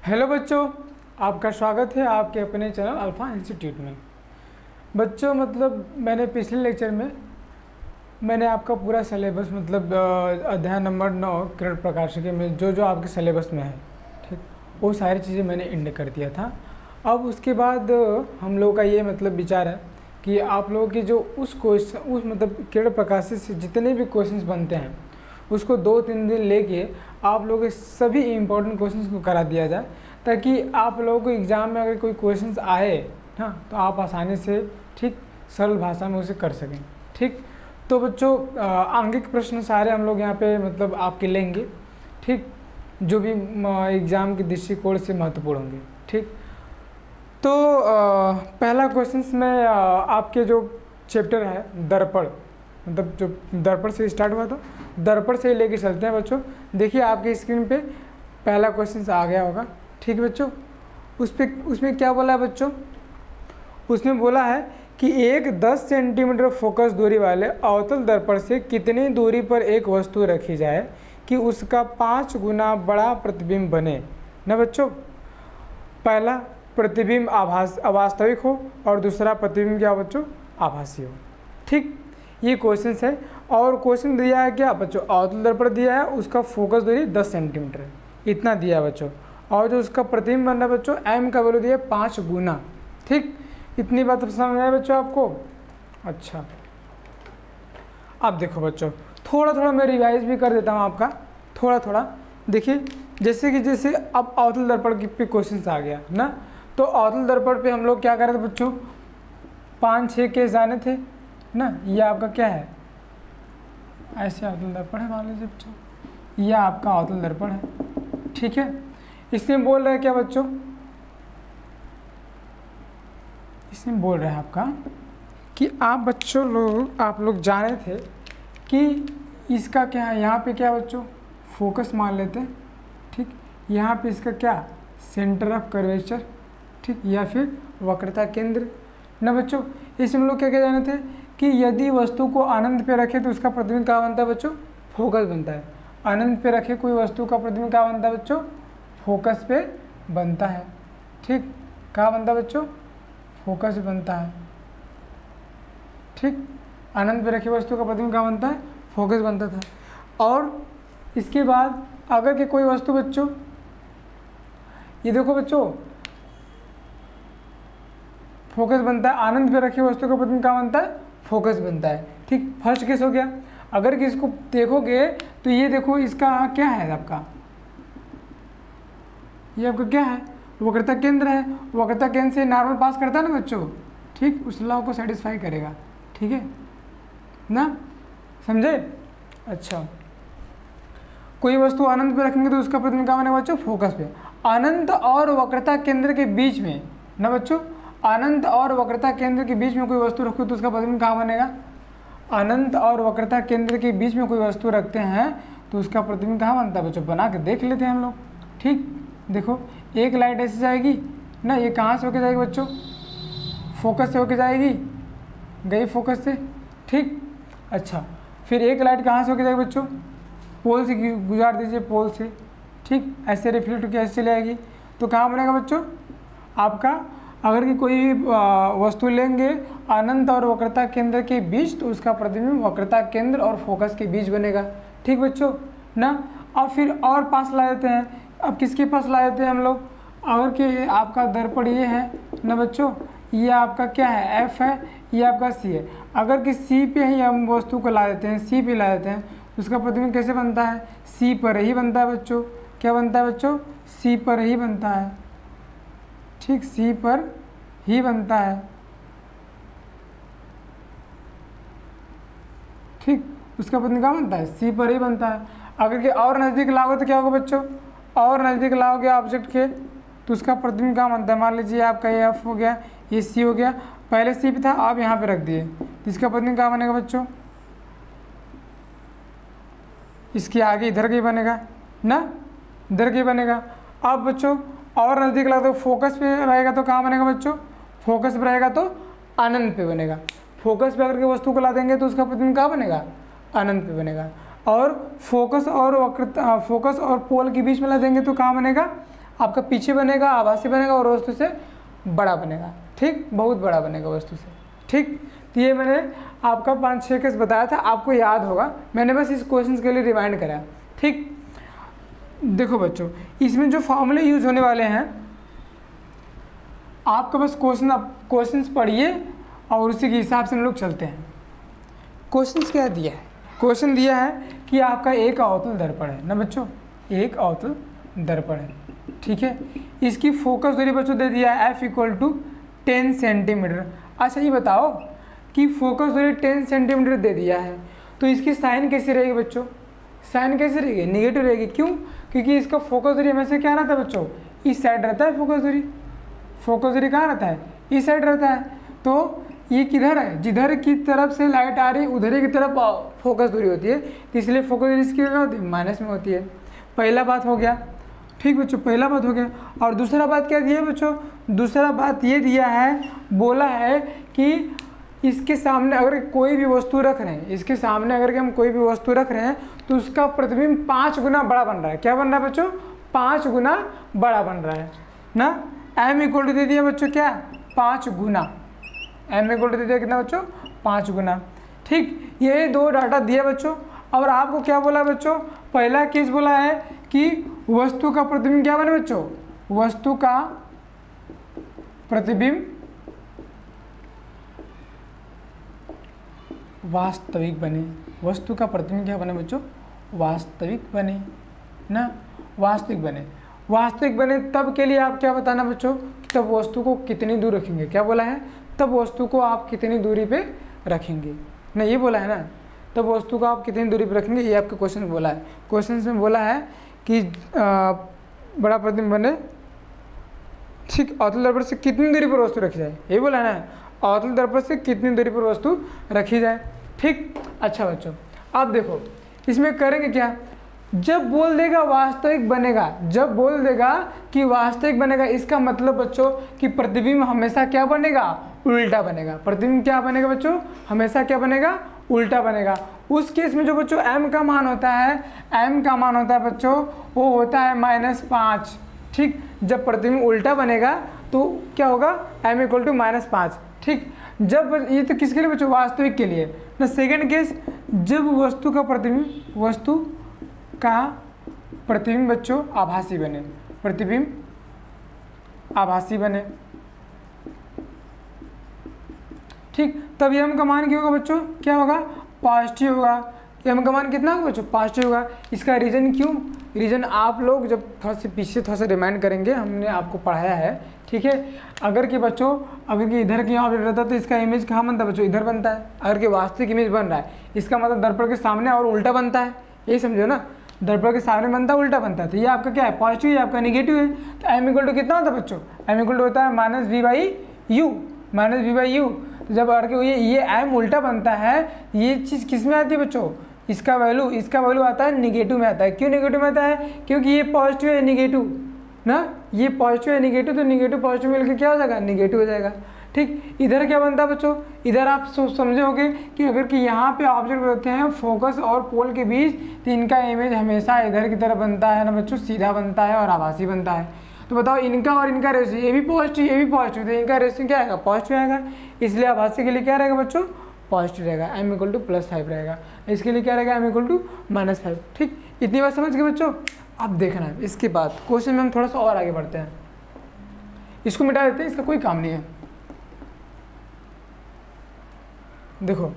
Hello बच्चों, आपका स्वागत है आपके अपने चैनल अल्फा इंस्टीट्यूट में। बच्चों मैंने पिछले लेक्चर में मैंने आपका पूरा सिलेबस अध्याय नंबर 9 किरण प्रकाशिकी में जो आपके सिलेबस में है, ठीक, वो सारी चीज़ें मैंने इंड कर दिया था। अब उसके बाद हम लोगों का ये विचार है कि आप लोगों की जो उस किरण प्रकाशिकी से जितने भी क्वेश्चंस बनते हैं उसको 2-3 दिन लेके आप लोगों के सभी इम्पोर्टेंट क्वेश्चंस को करा दिया जाए, ताकि आप लोगों को एग्ज़ाम में अगर कोई क्वेश्चंस आए तो आप आसानी से ठीक सरल भाषा में उसे कर सकें। ठीक, तो बच्चों आंगिक प्रश्न सारे हम लोग यहाँ पे आपके लेंगे, ठीक, जो भी एग्ज़ाम के दृष्टिकोण से महत्वपूर्ण होंगे। ठीक, तो पहला क्वेश्चंस में आपके जो चैप्टर है दर्पण, जो दर्पण से स्टार्ट हुआ था, दर्पण से लेके चलते हैं बच्चों। देखिए आपके स्क्रीन पे पहला क्वेश्चन आ गया होगा। ठीक बच्चों, उसमें क्या बोला है बच्चों? उसमें बोला है कि एक 10 सेंटीमीटर फोकस दूरी वाले अवतल दर्पण से कितनी दूरी पर एक वस्तु रखी जाए कि उसका 5 गुना बड़ा प्रतिबिंब बने ना बच्चों। पहला प्रतिबिंब अवास्तविक हो और दूसरा प्रतिबिंब क्या बच्चों? आभासी हो। ठीक, ये क्वेश्चन है। और क्वेश्चन दिया है क्या बच्चों? अवतल दर्पण दिया है, उसका फोकस दूरी 10 सेंटीमीटर है, इतना दिया है बच्चों। और जो उसका प्रतिबिंब बन रहा है बच्चों, एम का वैल्यू दिया है 5 गुना। ठीक, इतनी बात समझ आए बच्चों आपको? अच्छा, अब देखो बच्चों, थोड़ा मैं रिवाइज भी कर देता हूँ आपका, थोड़ा। देखिए जैसे अब अवतल दर्पण पे क्वेश्चन आ गया ना, तो अवतल दर्पण पे हम लोग क्या कर रहे थे बच्चों? 5-6 केस जाने थे ना। ये आपका क्या है? ऐसे अवतल दर्पण है मान लीजिए बच्चों, यह आपका अवतल दर्पण है। ठीक है, इसमें बोल रहा है क्या बच्चों? इसमें बोल रहा है आपका कि आप लोग जाने थे कि इसका क्या है, यहाँ पे क्या बच्चों? फोकस मान लेते हैं। ठीक, यहाँ पे इसका क्या? सेंटर ऑफ कर्वेचर, ठीक, या फिर वक्रता केंद्र ना बच्चों। इसमें हम लोग क्या जाने थे कि यदि वस्तु को अनंत पे रखे तो उसका प्रतिबिंब क्या बनता है बच्चों? फोकस बनता है। अनंत पे रखे कोई वस्तु का प्रतिबिंब क्या बनता है बच्चों? फोकस पे बनता है। ठीक, क्या बनता है बच्चों? फोकस बनता है। ठीक, अनंत पे रखी वस्तु का प्रतिबिंब क्या बनता है? फोकस बनता था। और इसके बाद अगर कि कोई वस्तु बच्चों, ये देखो बच्चों, फोकस बनता है, अनंत पे रखी वस्तु का प्रतिबिंब क्या बनता है? फोकस बनता है। ठीक, फर्स्ट केस हो गया। अगर कि इसको देखोगे तो ये देखो, इसका क्या है आपका? ये आपका क्या है? वक्रता केंद्र है। वक्रता केंद्र से नॉर्मल पास करता है ना बच्चों। ठीक, उस लॉ को सेटिस्फाई करेगा। ठीक है ना, समझे? अच्छा, कोई वस्तु अनंत पे रखेंगे तो उसका प्रतिबिंब क्या बनेगा बच्चों? फोकस पे। अनंत और वक्रता केंद्र के बीच में ना बच्चों, अनंत और वक्रता केंद्र के बीच में कोई वस्तु रखो तो उसका प्रतिबिंब कहाँ बनेगा? अनंत और वक्रता केंद्र के बीच में कोई वस्तु रखते हैं तो उसका प्रतिबिंब कहाँ बनता है बच्चों? बना के देख लेते हैं हम लोग। ठीक, देखो एक लाइट ऐसे जाएगी ना, ये कहाँ से होके जाएगी बच्चों? फोकस से होके जाएगी, गई फोकस से। ठीक, अच्छा, फिर एक लाइट कहाँ से होके जाएगी बच्चों? पोल से गुजार दीजिए, पोल से। ठीक, ऐसे रिफ्लेक्ट होकर ऐसे चले आएगी तो कहाँ बनेगा बच्चों? आपका अगर कि कोई वस्तु लेंगे अनंत और वक्रता केंद्र के बीच तो उसका प्रतिबिंब वक्रता केंद्र और फोकस के बीच बनेगा। ठीक बच्चों ना। और फिर और पास ला देते हैं। अब किसके पास ला देते हैं हम लोग? अगर कि आपका दर्पण ये है ना बच्चों, ये आपका क्या है? एफ है, ये आपका सी है। अगर कि सी पे ही हम वस्तु को ला देते हैं, सी पे ला देते हैं, उसका प्रतिबिंब कैसे बनता है? सी पर ही बनता है बच्चों। क्या बनता है बच्चों? सी पर ही बनता है। ठीक, सी पर ही बनता है। ठीक, उसका प्रतिबिंब क्या बनता है? सी पर ही बनता है। अगर कि और नज़दीक लाओगे तो क्या होगा बच्चं? और नज़दीक लाओगे ऑब्जेक्ट के तो उसका प्रतिबिंब क्या बनता है? मान लीजिए आपका ये एफ हो गया, ये सी हो गया, पहले सी पे था, आप यहाँ पे रख दिए तो इसका प्रतिबिंब क्या बनेगा बच्चों? इसके आगे इधर के बनेगा ना, इधर के बनेगा। अब बच्चों और नज़दीक लगा तो फोकस पे रहेगा तो कहाँ बनेगा बच्चों? फोकस पे रहेगा तो अनंत पे बनेगा। फोकस पे अगर के वस्तु को ला देंगे तो उसका प्रतिबिंब कहाँ बनेगा? अनंत पे बनेगा। और फोकस और पोल के बीच में ला देंगे तो कहाँ बनेगा? आपका पीछे बनेगा, आभासी बनेगा और वस्तु से बड़ा बनेगा, ठीक, बहुत बड़ा बनेगा वस्तु से, ठीक। तो ये मैंने आपका 5-6 केस बताया था, आपको याद होगा, मैंने बस इस क्वेश्चन के लिए रिमाइंड करा, ठीक। देखो बच्चों, इसमें जो फॉर्मूले यूज होने वाले हैं, आपका बस क्वेश्चंस पढ़िए और उसी के हिसाब से हम लोग चलते हैं। क्वेश्चंस क्या दिया है? क्वेश्चन दिया है कि आपका एक अवतल दर्पण है ना बच्चों, एक अवतल दर्पण है, ठीक है। इसकी फोकस दूरी बच्चों दे दिया है F = 10 सेंटीमीटर। अच्छा ये बताओ कि फोकस दूरी 10 सेंटीमीटर दे दिया है, तो इसकी साइन कैसी रहेगी बच्चों? साइन कैसी रहेगी? निगेटिव रहेगी। क्यों? क्योंकि इसका फोकस दूरी हमेशा क्या रहता है बच्चों? इस साइड रहता है फोकस दूरी। फोकस दूरी कहाँ रहता है? इस साइड रहता है। तो ये किधर है? जिधर की तरफ से लाइट आ रही है उधर ही की तरफ फोकस दूरी होती है, तो इसलिए फोकस दूरी इसकी क्या होती है? माइनस में होती है। पहला बात हो गया, ठीक बच्चों, पहला बात हो गया। और दूसरा बात क्या दिया है बच्चों? दूसरा बात ये दिया है, बोला है कि इसके सामने अगर कोई भी वस्तु रख रहे हैं, इसके सामने अगर हम कोई भी वस्तु रख रहे हैं तो उसका प्रतिबिंब 5 गुना बड़ा बन रहा है। क्या बन रहा है बच्चों? 5 गुना बड़ा बन रहा है ना। m दे दिया बच्चों क्या? 5 गुना। m दे दिया कितना बच्चों? 5 गुना, ठीक। ये दो डाटा दिया बच्चों। और आपको क्या बोला बच्चों? पहला केस बोला है कि वस्तु का प्रतिबिंब क्या बने बच्चों? वस्तु का प्रतिबिंब वास्तविक बने। वस्तु का प्रतिबिंब क्या बने बच्चों? वास्तविक बने ना, वास्तविक बने। वास्तविक बने तब के लिए आप क्या बताना बच्चों? तब वस्तु को कितनी दूर रखेंगे? क्या बोला है? तब वस्तु को आप कितनी दूरी पे रखेंगे ना, ये बोला है ना। तब वस्तु को आप कितनी दूरी पे रखेंगे, ये आपका क्वेश्चन में बोला है। क्वेश्चन में बोला है कि बड़ा प्रतिबिंब बने, ठीक, अवतल दर्पण से कितनी दूरी पर वस्तु रखी जाए, ये बोला है ना। अवतल दर्पण से कितनी दूरी पर वस्तु रखी जाए, ठीक। अच्छा बच्चों, अब देखो इसमें करेंगे क्या? जब बोल देगा वास्तविक बनेगा, जब बोल देगा कि वास्तविक बनेगा, इसका मतलब बच्चों कि प्रतिबिंब हमेशा क्या बनेगा? उल्टा बनेगा। प्रतिबिंब क्या बनेगा बच्चों? हमेशा क्या बनेगा? उल्टा बनेगा। उस केस में जो बच्चों m का मान होता है, m का मान होता है बच्चों, वो होता है -5, ठीक। जब प्रतिबिंब उल्टा बनेगा तो क्या होगा? m = -5, ठीक। जब ये तो किसके लिए बच्चों? वास्तविक के लिए ना। सेकंड केस, जब वस्तु का प्रतिबिंब बच्चों आभासी बने, प्रतिबिंब आभासी बने, ठीक। तब m का मान क्या होगा बच्चों? क्या होगा? पॉजिटिव होगा। m का मान कितना होगा बच्चों? पॉजिटिव होगा। इसका रीजन क्यों? रीजन आप लोग जब थोड़ा सा पीछे थोड़ा सा रिमाइंड करेंगे, हमने आपको पढ़ाया है, ठीक है। अगर कि बच्चों, अगर कि इधर की ऑब्जेक्ट रहता है तो इसका इमेज कहाँ बनता है बच्चों? इधर बनता है। अगर कि वास्तविक इमेज बन रहा है, इसका मतलब दर्पण के सामने और उल्टा बनता है, यही समझो ना। दर्पण के सामने बनता है, उल्टा बनता है। तो ये आपका क्या है? पॉजिटिव, ये आपका निगेटिव है। तो m कितना होता है बच्चों? m होता है -v/u, -v/u। तो जब अगर ये m उल्टा बनता है, ये चीज़ किस में आती है बच्चों? इसका वैल्यू आता है निगेटिव में आता है। क्यों निगेटिव में आता है? क्योंकि ये पॉजिटिव है, निगेटिव ना, ये पॉजिटिव है निगेटिव, तो निगेटिव पॉजिटिव मिलकर क्या हो जाएगा? निगेटिव हो जाएगा, ठीक। इधर क्या बनता है बच्चों? इधर आप समझे होंगे कि अगर कि यहाँ पे ऑब्जेक्ट रहते हैं फोकस और पोल के बीच, तो इनका इमेज हमेशा इधर की तरफ बनता है ना बच्चों, सीधा बनता है और आभासी बनता है। तो बताओ इनका और इनका रेशियो, ये भी पॉजिटिव, ये भी पॉजिटिव, तो इनका रेशियो क्या आएगा? पॉजिटिव आएगा। इसलिए आभासी के लिए क्या रहेगा बच्चों? पॉजिटिव रहेगा, m = +5 रहेगा। इसके लिए क्या रहेगा? m = -5, ठीक। इतनी बात समझ गए बच्चों? अब देखना इसके बाद क्वेश्चन में हम थोड़ा सा और आगे बढ़ते हैं। इसको मिटा देते हैं, इसका कोई काम नहीं है। देखो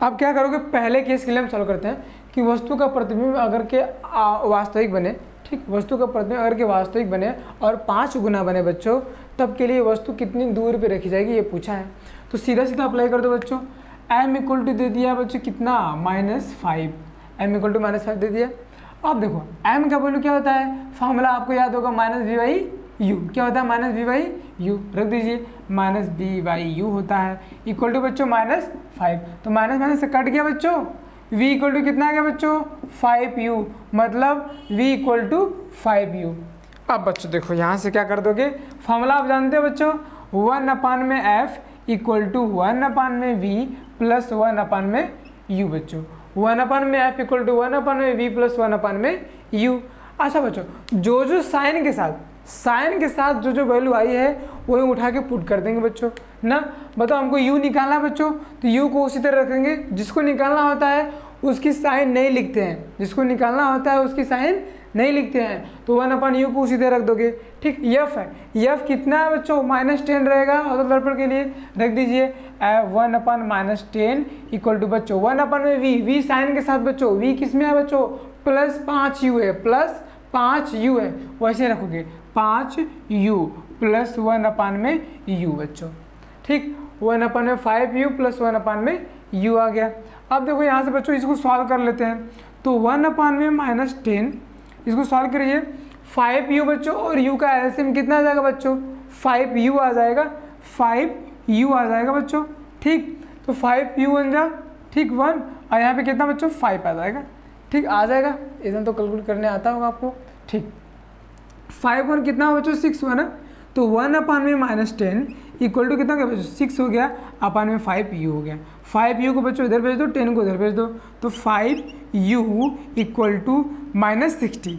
अब क्या करोगे? पहले केस के लिए हम सॉल्व करते हैं कि वस्तु का प्रतिबिंब अगर के वास्तविक बने, ठीक। वस्तु का प्रतिबिंब अगर के वास्तविक बने और 5 गुना बने बच्चों, तब के लिए वस्तु कितनी दूर पे रखी जाएगी, ये पूछा है। तो सीधा सीधा अप्लाई कर दो बच्चों। m दे दिया बच्चों कितना? -5, m -5 दे दिया। अब देखो m का वैल्यू क्या होता है? फॉर्मूला आपको याद होगा, -v/u। क्या होता है? -v/u, रख दीजिए, -v/u होता है, इक्वल टू बच्चों -5। तो माइनस से कट गया बच्चों, v = कितना आ गया बच्चों? 5u, मतलब v = 5u। अब बच्चों देखो यहाँ से क्या कर दोगे? फॉर्मूला आप जानते हो बच्चों, 1/f = 1/v + 1/u बच्चों। 1/f = 1/v + 1/u। अच्छा बच्चों, जो जो साइन के साथ जो जो वैल्यू आई है वही उठा के पुट कर देंगे बच्चों ना। बताओ हमको u निकालना है बच्चों, तो u को उसी तरह रखेंगे। जिसको निकालना होता है उसकी साइन नहीं लिखते हैं, जिसको निकालना होता है उसकी साइन नहीं लिखते हैं, तो 1/u को उसी तरह रख दोगे। ठीक, f है, f कितना है बच्चों, -10 रहेगा। और दर्पण के लिए रख दीजिए 1/-10 इक्वल टू बच्चों 1/v, v साइन के साथ बच्चों, v किस में है बच्चों, +5u है, +5u है, वैसे रखोगे 5u + 1/u बच्चों। ठीक, 1/5u + 1/u आ गया। अब देखो यहाँ से बच्चों इसको सॉल्व कर लेते हैं, तो 1/-10 इसको सॉल्व करिए, 5u बच्चों और u का एलसीएम कितना आ जाएगा बच्चों, 5u आ जाएगा, 5u आ जाएगा बच्चों। ठीक, तो 5u बन जा, ठीक 1, और यहाँ पे कितना बच्चों 5 आ जाएगा। ठीक, आ जाएगा, इधर तो कैलकुलेट करने आता होगा आपको। ठीक, 5 1 कितना हो बच्चों 6 हुआ ना, तो 1/-10 इक्वल टू कितना हो गया बच्चों 6 हो गया, अपन में 5u हो गया। 5u को बच्चों इधर भेज दो, 10 को इधर भेज दो, तो 5u इक्वल टू -60,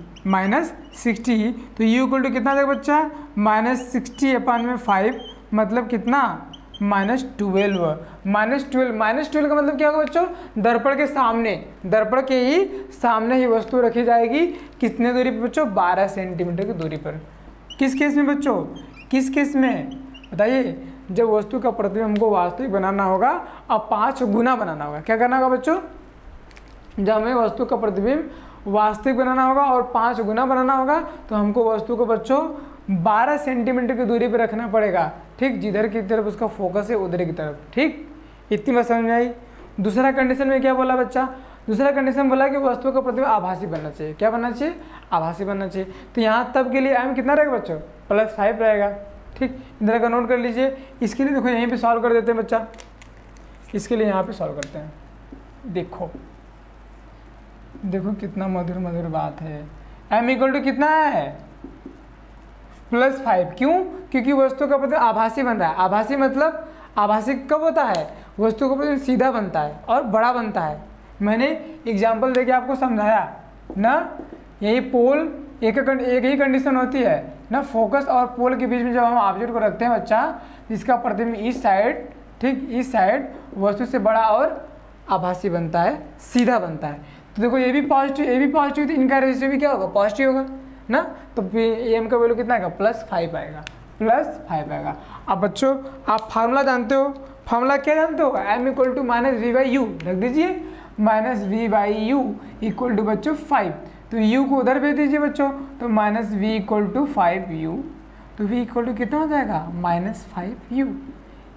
तो u इक्वल टू कितना आ जाएगा बच्चा, -60/5 मतलब कितना, -12। -12 का मतलब क्या होगा बच्चों, दर्पण के सामने, दर्पण के ही सामने ही वस्तु रखी जाएगी। कितने दूरी पर बच्चों, 12 सेंटीमीटर की दूरी पर। किस केस में बच्चों, किस केस में बताइए, जब वस्तु का प्रतिबिंब हमको वास्तविक बनाना होगा और 5 गुना बनाना होगा। क्या करना होगा बच्चों, जब हमें वस्तु का प्रतिबिंब वास्तविक बनाना होगा और 5 गुना बनाना होगा, तो हमको वस्तु को बच्चों 12 सेंटीमीटर की दूरी पर रखना पड़ेगा। ठीक, जिधर की तरफ उसका फोकस है उधर की तरफ। ठीक, इतनी बात समझ में आई। दूसरा कंडीशन में क्या बोला बच्चा, दूसरा कंडीशन बोला कि वस्तु का प्रतिबिंब आभासी बनना चाहिए। क्या बनना चाहिए, आभासी बनना चाहिए। तो यहाँ तब के लिए m कितना रहेगा बच्चों, +5 रहेगा। ठीक, इधर का नोट कर लीजिए। इसके लिए देखो यहीं पे सॉल्व कर देते हैं बच्चा, इसके लिए यहाँ पे सॉल्व करते हैं। देखो देखो कितना मधुर मधुर बात है। m इक्वल टू कितना है, +5। क्यों, क्योंकि वस्तु का प्रतिबिंब आभासी बन रहा है। आभासी मतलब, आभासी कब होता है, वस्तु का प्रतिबिंब सीधा बनता है और बड़ा बनता है। मैंने एग्जाम्पल देके आपको समझाया ना, यही पोल एक ही कंडीशन होती है ना, फोकस और पोल के बीच में जब हम ऑब्जेक्ट को रखते हैं बच्चा, इसका प्रतिबिंब इस साइड, ठीक इस साइड वस्तु से बड़ा और आभासी बनता है, सीधा बनता है। तो देखो ये भी पॉजिटिव, तो इनका रेशियो भी क्या होगा, पॉजिटिव होगा ना। तो m का वैल्यू कितना आएगा, +5 आएगा, +5 आएगा। अब बच्चों आप फार्मूला जानते हो, फार्मूला क्या जानते हो, m इक्वल टू -v/u रख दीजिए, -v/u इक्वल टू बच्चों 5। तो u को उधर भेज दीजिए बच्चों, तो -v इक्वल टू 5u, तो v इक्वल टू कितना हो जाएगा, -5u।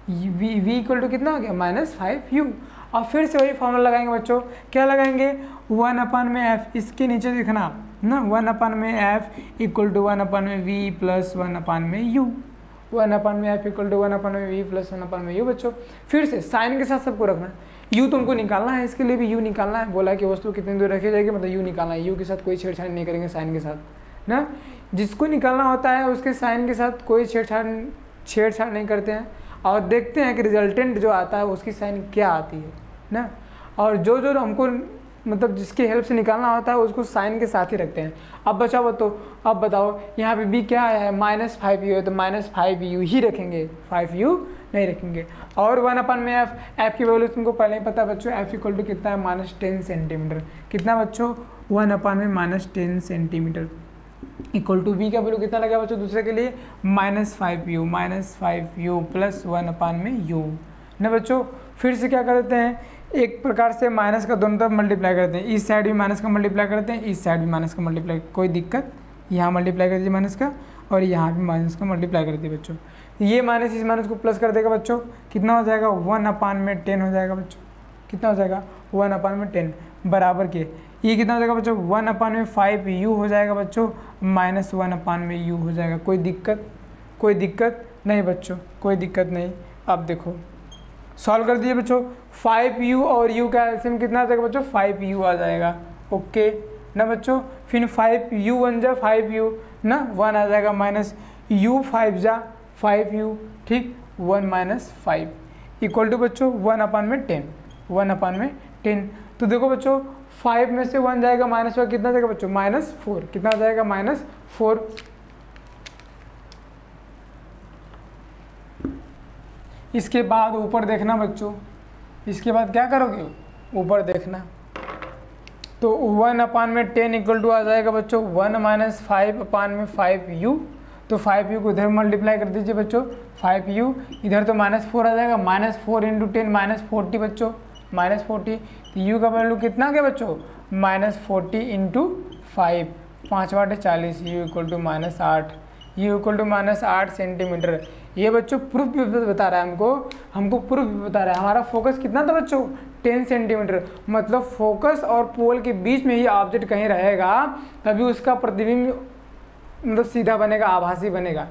v इक्वल टू कितना हो गया, -5u। और फिर से वही फॉर्मूला लगाएंगे बच्चों, क्या लगाएंगे, 1/f, इसके नीचे दिखना ना, 1/f equal to 1/v plus 1/u, 1/f equal to 1/v plus 1/u बच्चों। फिर से साइन के साथ सबको रखना, u तुमको निकालना है, इसके लिए भी u निकालना है। बोला कि वस्तु कितनी दूर रखी जाएगी, मतलब u निकालना है। u के साथ कोई छेड़छाड़ नहीं करेंगे साइन के साथ ना, जिसको निकालना होता है उसके साइन के साथ कोई छेड़छाड़ नहीं करते हैं। और देखते हैं कि रिजल्टेंट जो आता है उसकी साइन क्या आती है ना, और जो हमको मतलब जिसकी हेल्प से निकालना होता है उसको साइन के साथ ही रखते हैं। अब बचाओ तो अब बताओ यहाँ पे b क्या है, -5u है, तो -5u ही रखेंगे, 5u नहीं रखेंगे। और 1/f की वैल्यू तुमको पहले ही पता है बच्चों, f इक्वल टू कितना है, -10 सेंटीमीटर। कितना बच्चों, 1/-10 सेंटीमीटर इक्वल टू b का वैल्यू कितना लगा बच्चों दूसरे के लिए, -5u प्लस 1/u ना बच्चों। फिर से क्या करते हैं, एक प्रकार से माइनस का दोनों तरफ मल्टीप्लाई करते हैं, इस साइड भी माइनस का मल्टीप्लाई करते हैं, इस साइड भी माइनस का मल्टीप्लाई, कोई दिक्कत, यहाँ मल्टीप्लाई कर दीजिए माइनस का, और यहाँ भी माइनस का मल्टीप्लाई कर दीजिए बच्चों। ये माइनस इस माइनस को प्लस कर देगा बच्चों, कितना हो जाएगा, 1/10 हो जाएगा बच्चों। कितना हो जाएगा, 1/10 बराबर के ये कितना हो जाएगा बच्चों, 1/5u हो जाएगा बच्चों, -1/u हो जाएगा। कोई दिक्कत नहीं बच्चों, कोई दिक्कत नहीं। अब देखो सॉल्व कर दिए बच्चों, 5u और u का एलसीएम कितना आ जाएगा बच्चों, 5u आ जाएगा। ओके ना बच्चों, फिर 5u 1 जा 5u ना, 1 आ जाएगा, -u 5 जा 5u, ठीक 1 - 5 इक्वल टू बच्चों 1/10, 1/10। तो देखो बच्चों 5 में से 1 जाएगा -1, कितना जाएगा बच्चों -4, कितना जाएगा -4। इसके बाद ऊपर देखना बच्चों, इसके बाद क्या करोगे, ऊपर देखना, तो 1/10 इक्वल टू आ जाएगा बच्चों 1 - 5/5u। तो 5u को इधर मल्टीप्लाई कर दीजिए बच्चों, 5u इधर तो -4 आ जाएगा, -4 × 10 -40 बच्चों, -40। तो u का वैल्यू कितना गया बच्चों -40 × 5, 5 × 40, u equal to -8, u equal to -8 centimetre. ये बच्चों प्रूफ भी बता रहा है हमको प्रूफ भी बता रहा है। हमारा फोकस कितना था बच्चों 10 सेंटीमीटर, मतलब फोकस और पोल के बीच में ही ऑब्जेक्ट कहीं रहेगा तभी उसका प्रतिबिंब मतलब सीधा बनेगा, आभासी बनेगा,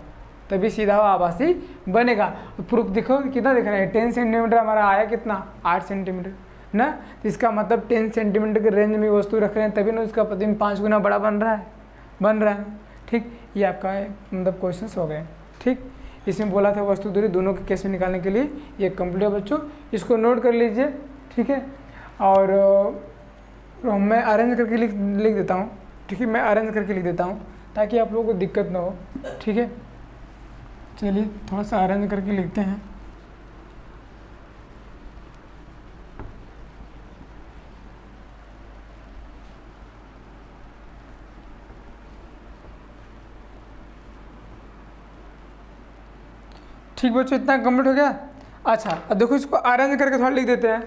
तभी सीधा आभासी बनेगा। प्रूफ देखो कितना दिख रहा है, 10 सेंटीमीटर हमारा आया कितना 8 सेंटीमीटर ना। तो इसका मतलब 10 सेंटीमीटर के रेंज में वस्तु रख रहे हैं तभी ना उसका प्रतिबिंब 5 गुना बड़ा बन रहा है। ठीक, ये आपका मतलब क्वेश्चन हो गए। ठीक, इसमें बोला था वस्तु दूरी दोनों के केस में निकालने के लिए ये कंप्लीट है बच्चों, इसको नोट कर लीजिए। ठीक है, और मैं अरेंज करके लिख देता हूँ। ठीक है, मैं अरेंज करके लिख देता हूँ ताकि आप लोगों को दिक्कत ना हो। ठीक है, चलिए थोड़ा सा अरेंज करके लिखते हैं। ठीक बच्चों, इतना कंप्लीट हो गया। अच्छा, अब देखो इसको अरेंज करके थोड़ा लिख देते हैं।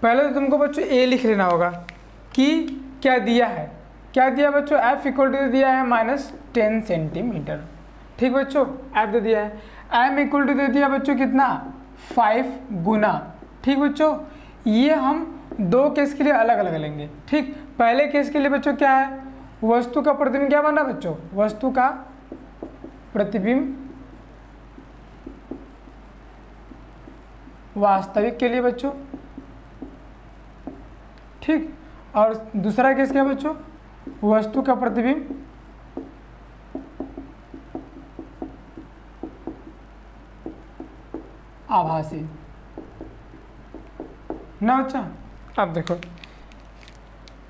पहले तो तुमको बच्चों ए लिख लेना होगा कि क्या दिया है, क्या दिया बच्चों, f इक्वल टू दिया है -10 सेंटीमीटर। ठीक बच्चों, f दे दिया है, m इक्वल टू दे दिया बच्चों कितना 5 गुना। ठीक बच्चों, ये हम दो केस के लिए अलग अलग लेंगे। ठीक, पहले केस के लिए बच्चों क्या है, वस्तु का प्रतिबिंब क्या बन रहा है बच्चों, वस्तु का प्रतिबिंब वास्तविक के लिए बच्चों। ठीक, और दूसरा केस क्या बच्चों, वस्तु का प्रतिबिंब आभासी ना बच्चा। अब देखो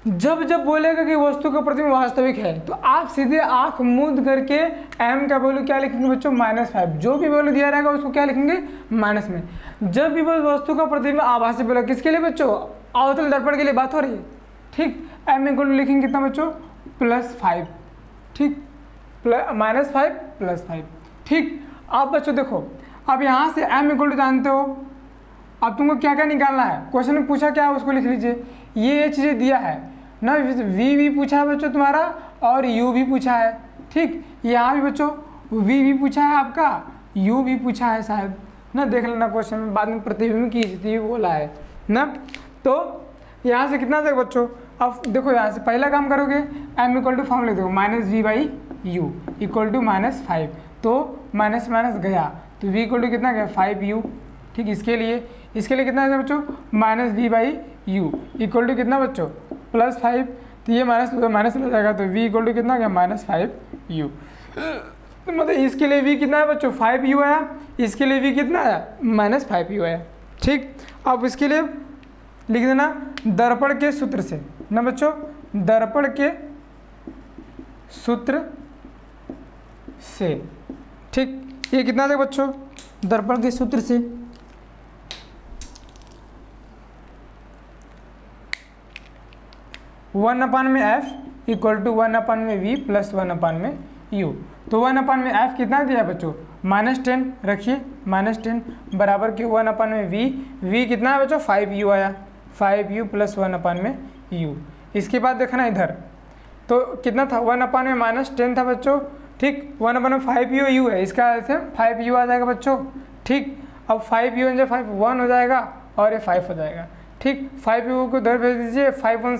जब बोलेगा कि वस्तु का प्रतिबिंब वास्तविक है तो आप सीधे आंख मूंद करके m का वैल्यू क्या लिखेंगे बच्चों -5, जो भी वैल्यू दिया रहेगा उसको क्या लिखेंगे माइनस में। जब भी वस्तु का प्रतिबिंब आभासी बोला, किसके लिए बच्चों, अवतल दर्पण के लिए बात हो रही है। ठीक, m इक्वल टू लिखेंगे कितना बच्चों +5। ठीक, -5 +5। ठीक, अब बच्चों देखो, अब यहाँ से m इक्वल टू जानते हो, अब तुमको क्या क्या निकालना है, क्वेश्चन में पूछा क्या है उसको लिख लीजिए। ये चीज़ें दिया है ना, v भी पूछा है बच्चों तुम्हारा और u भी पूछा है। ठीक, यहाँ भी बच्चों v भी पूछा है आपका, u भी पूछा है शायद ना, देख लेना क्वेश्चन में, बाद में प्रतिबिंब की स्थिति भी बोला है ना। तो यहाँ से कितना तक बच्चों, अब देखो यहाँ से पहला काम करोगे m इक्वल टू फॉर्म लिख दो -v/u इक्वल टू -5, तो माइनस माइनस गया तो v इक्वल टू कितना गया 5u। ठीक, इसके लिए कितना है बच्चों -v/u इक्वल टू कितना बच्चों +5, तो ये माइनस हो जाएगा तो v इक्वल टू कितना गया -5u। तो मतलब इसके लिए v कितना है बच्चों 5u आया, इसके लिए v कितना आया -5u आया। ठीक, अब इसके लिए लिख देना दर्पण के सूत्र से ना बच्चों, दर्पण के सूत्र से। ठीक, ये कितना था बच्चों दर्पण के सूत्र से, वन अपान में f इक्वल टू 1 अपान में v प्लस 1 अपान में u। तो 1 अपान में f कितना दिया बच्चों -10, रखिए -10 बराबर के 1 अपान में v कितना है बच्चों 5u आया, 5u प्लस 1 अपान में u। इसके बाद देखना इधर तो कितना था 1 अपान में -10 था बच्चों। ठीक, 1 अपान में 5u है, इसका अर्थ है 5u आ जाएगा बच्चों। ठीक, अब 5u जो 5 1 हो जाएगा और ये 5 हो जाएगा। ठीक, 5u को इधर भेज दीजिए, 5 1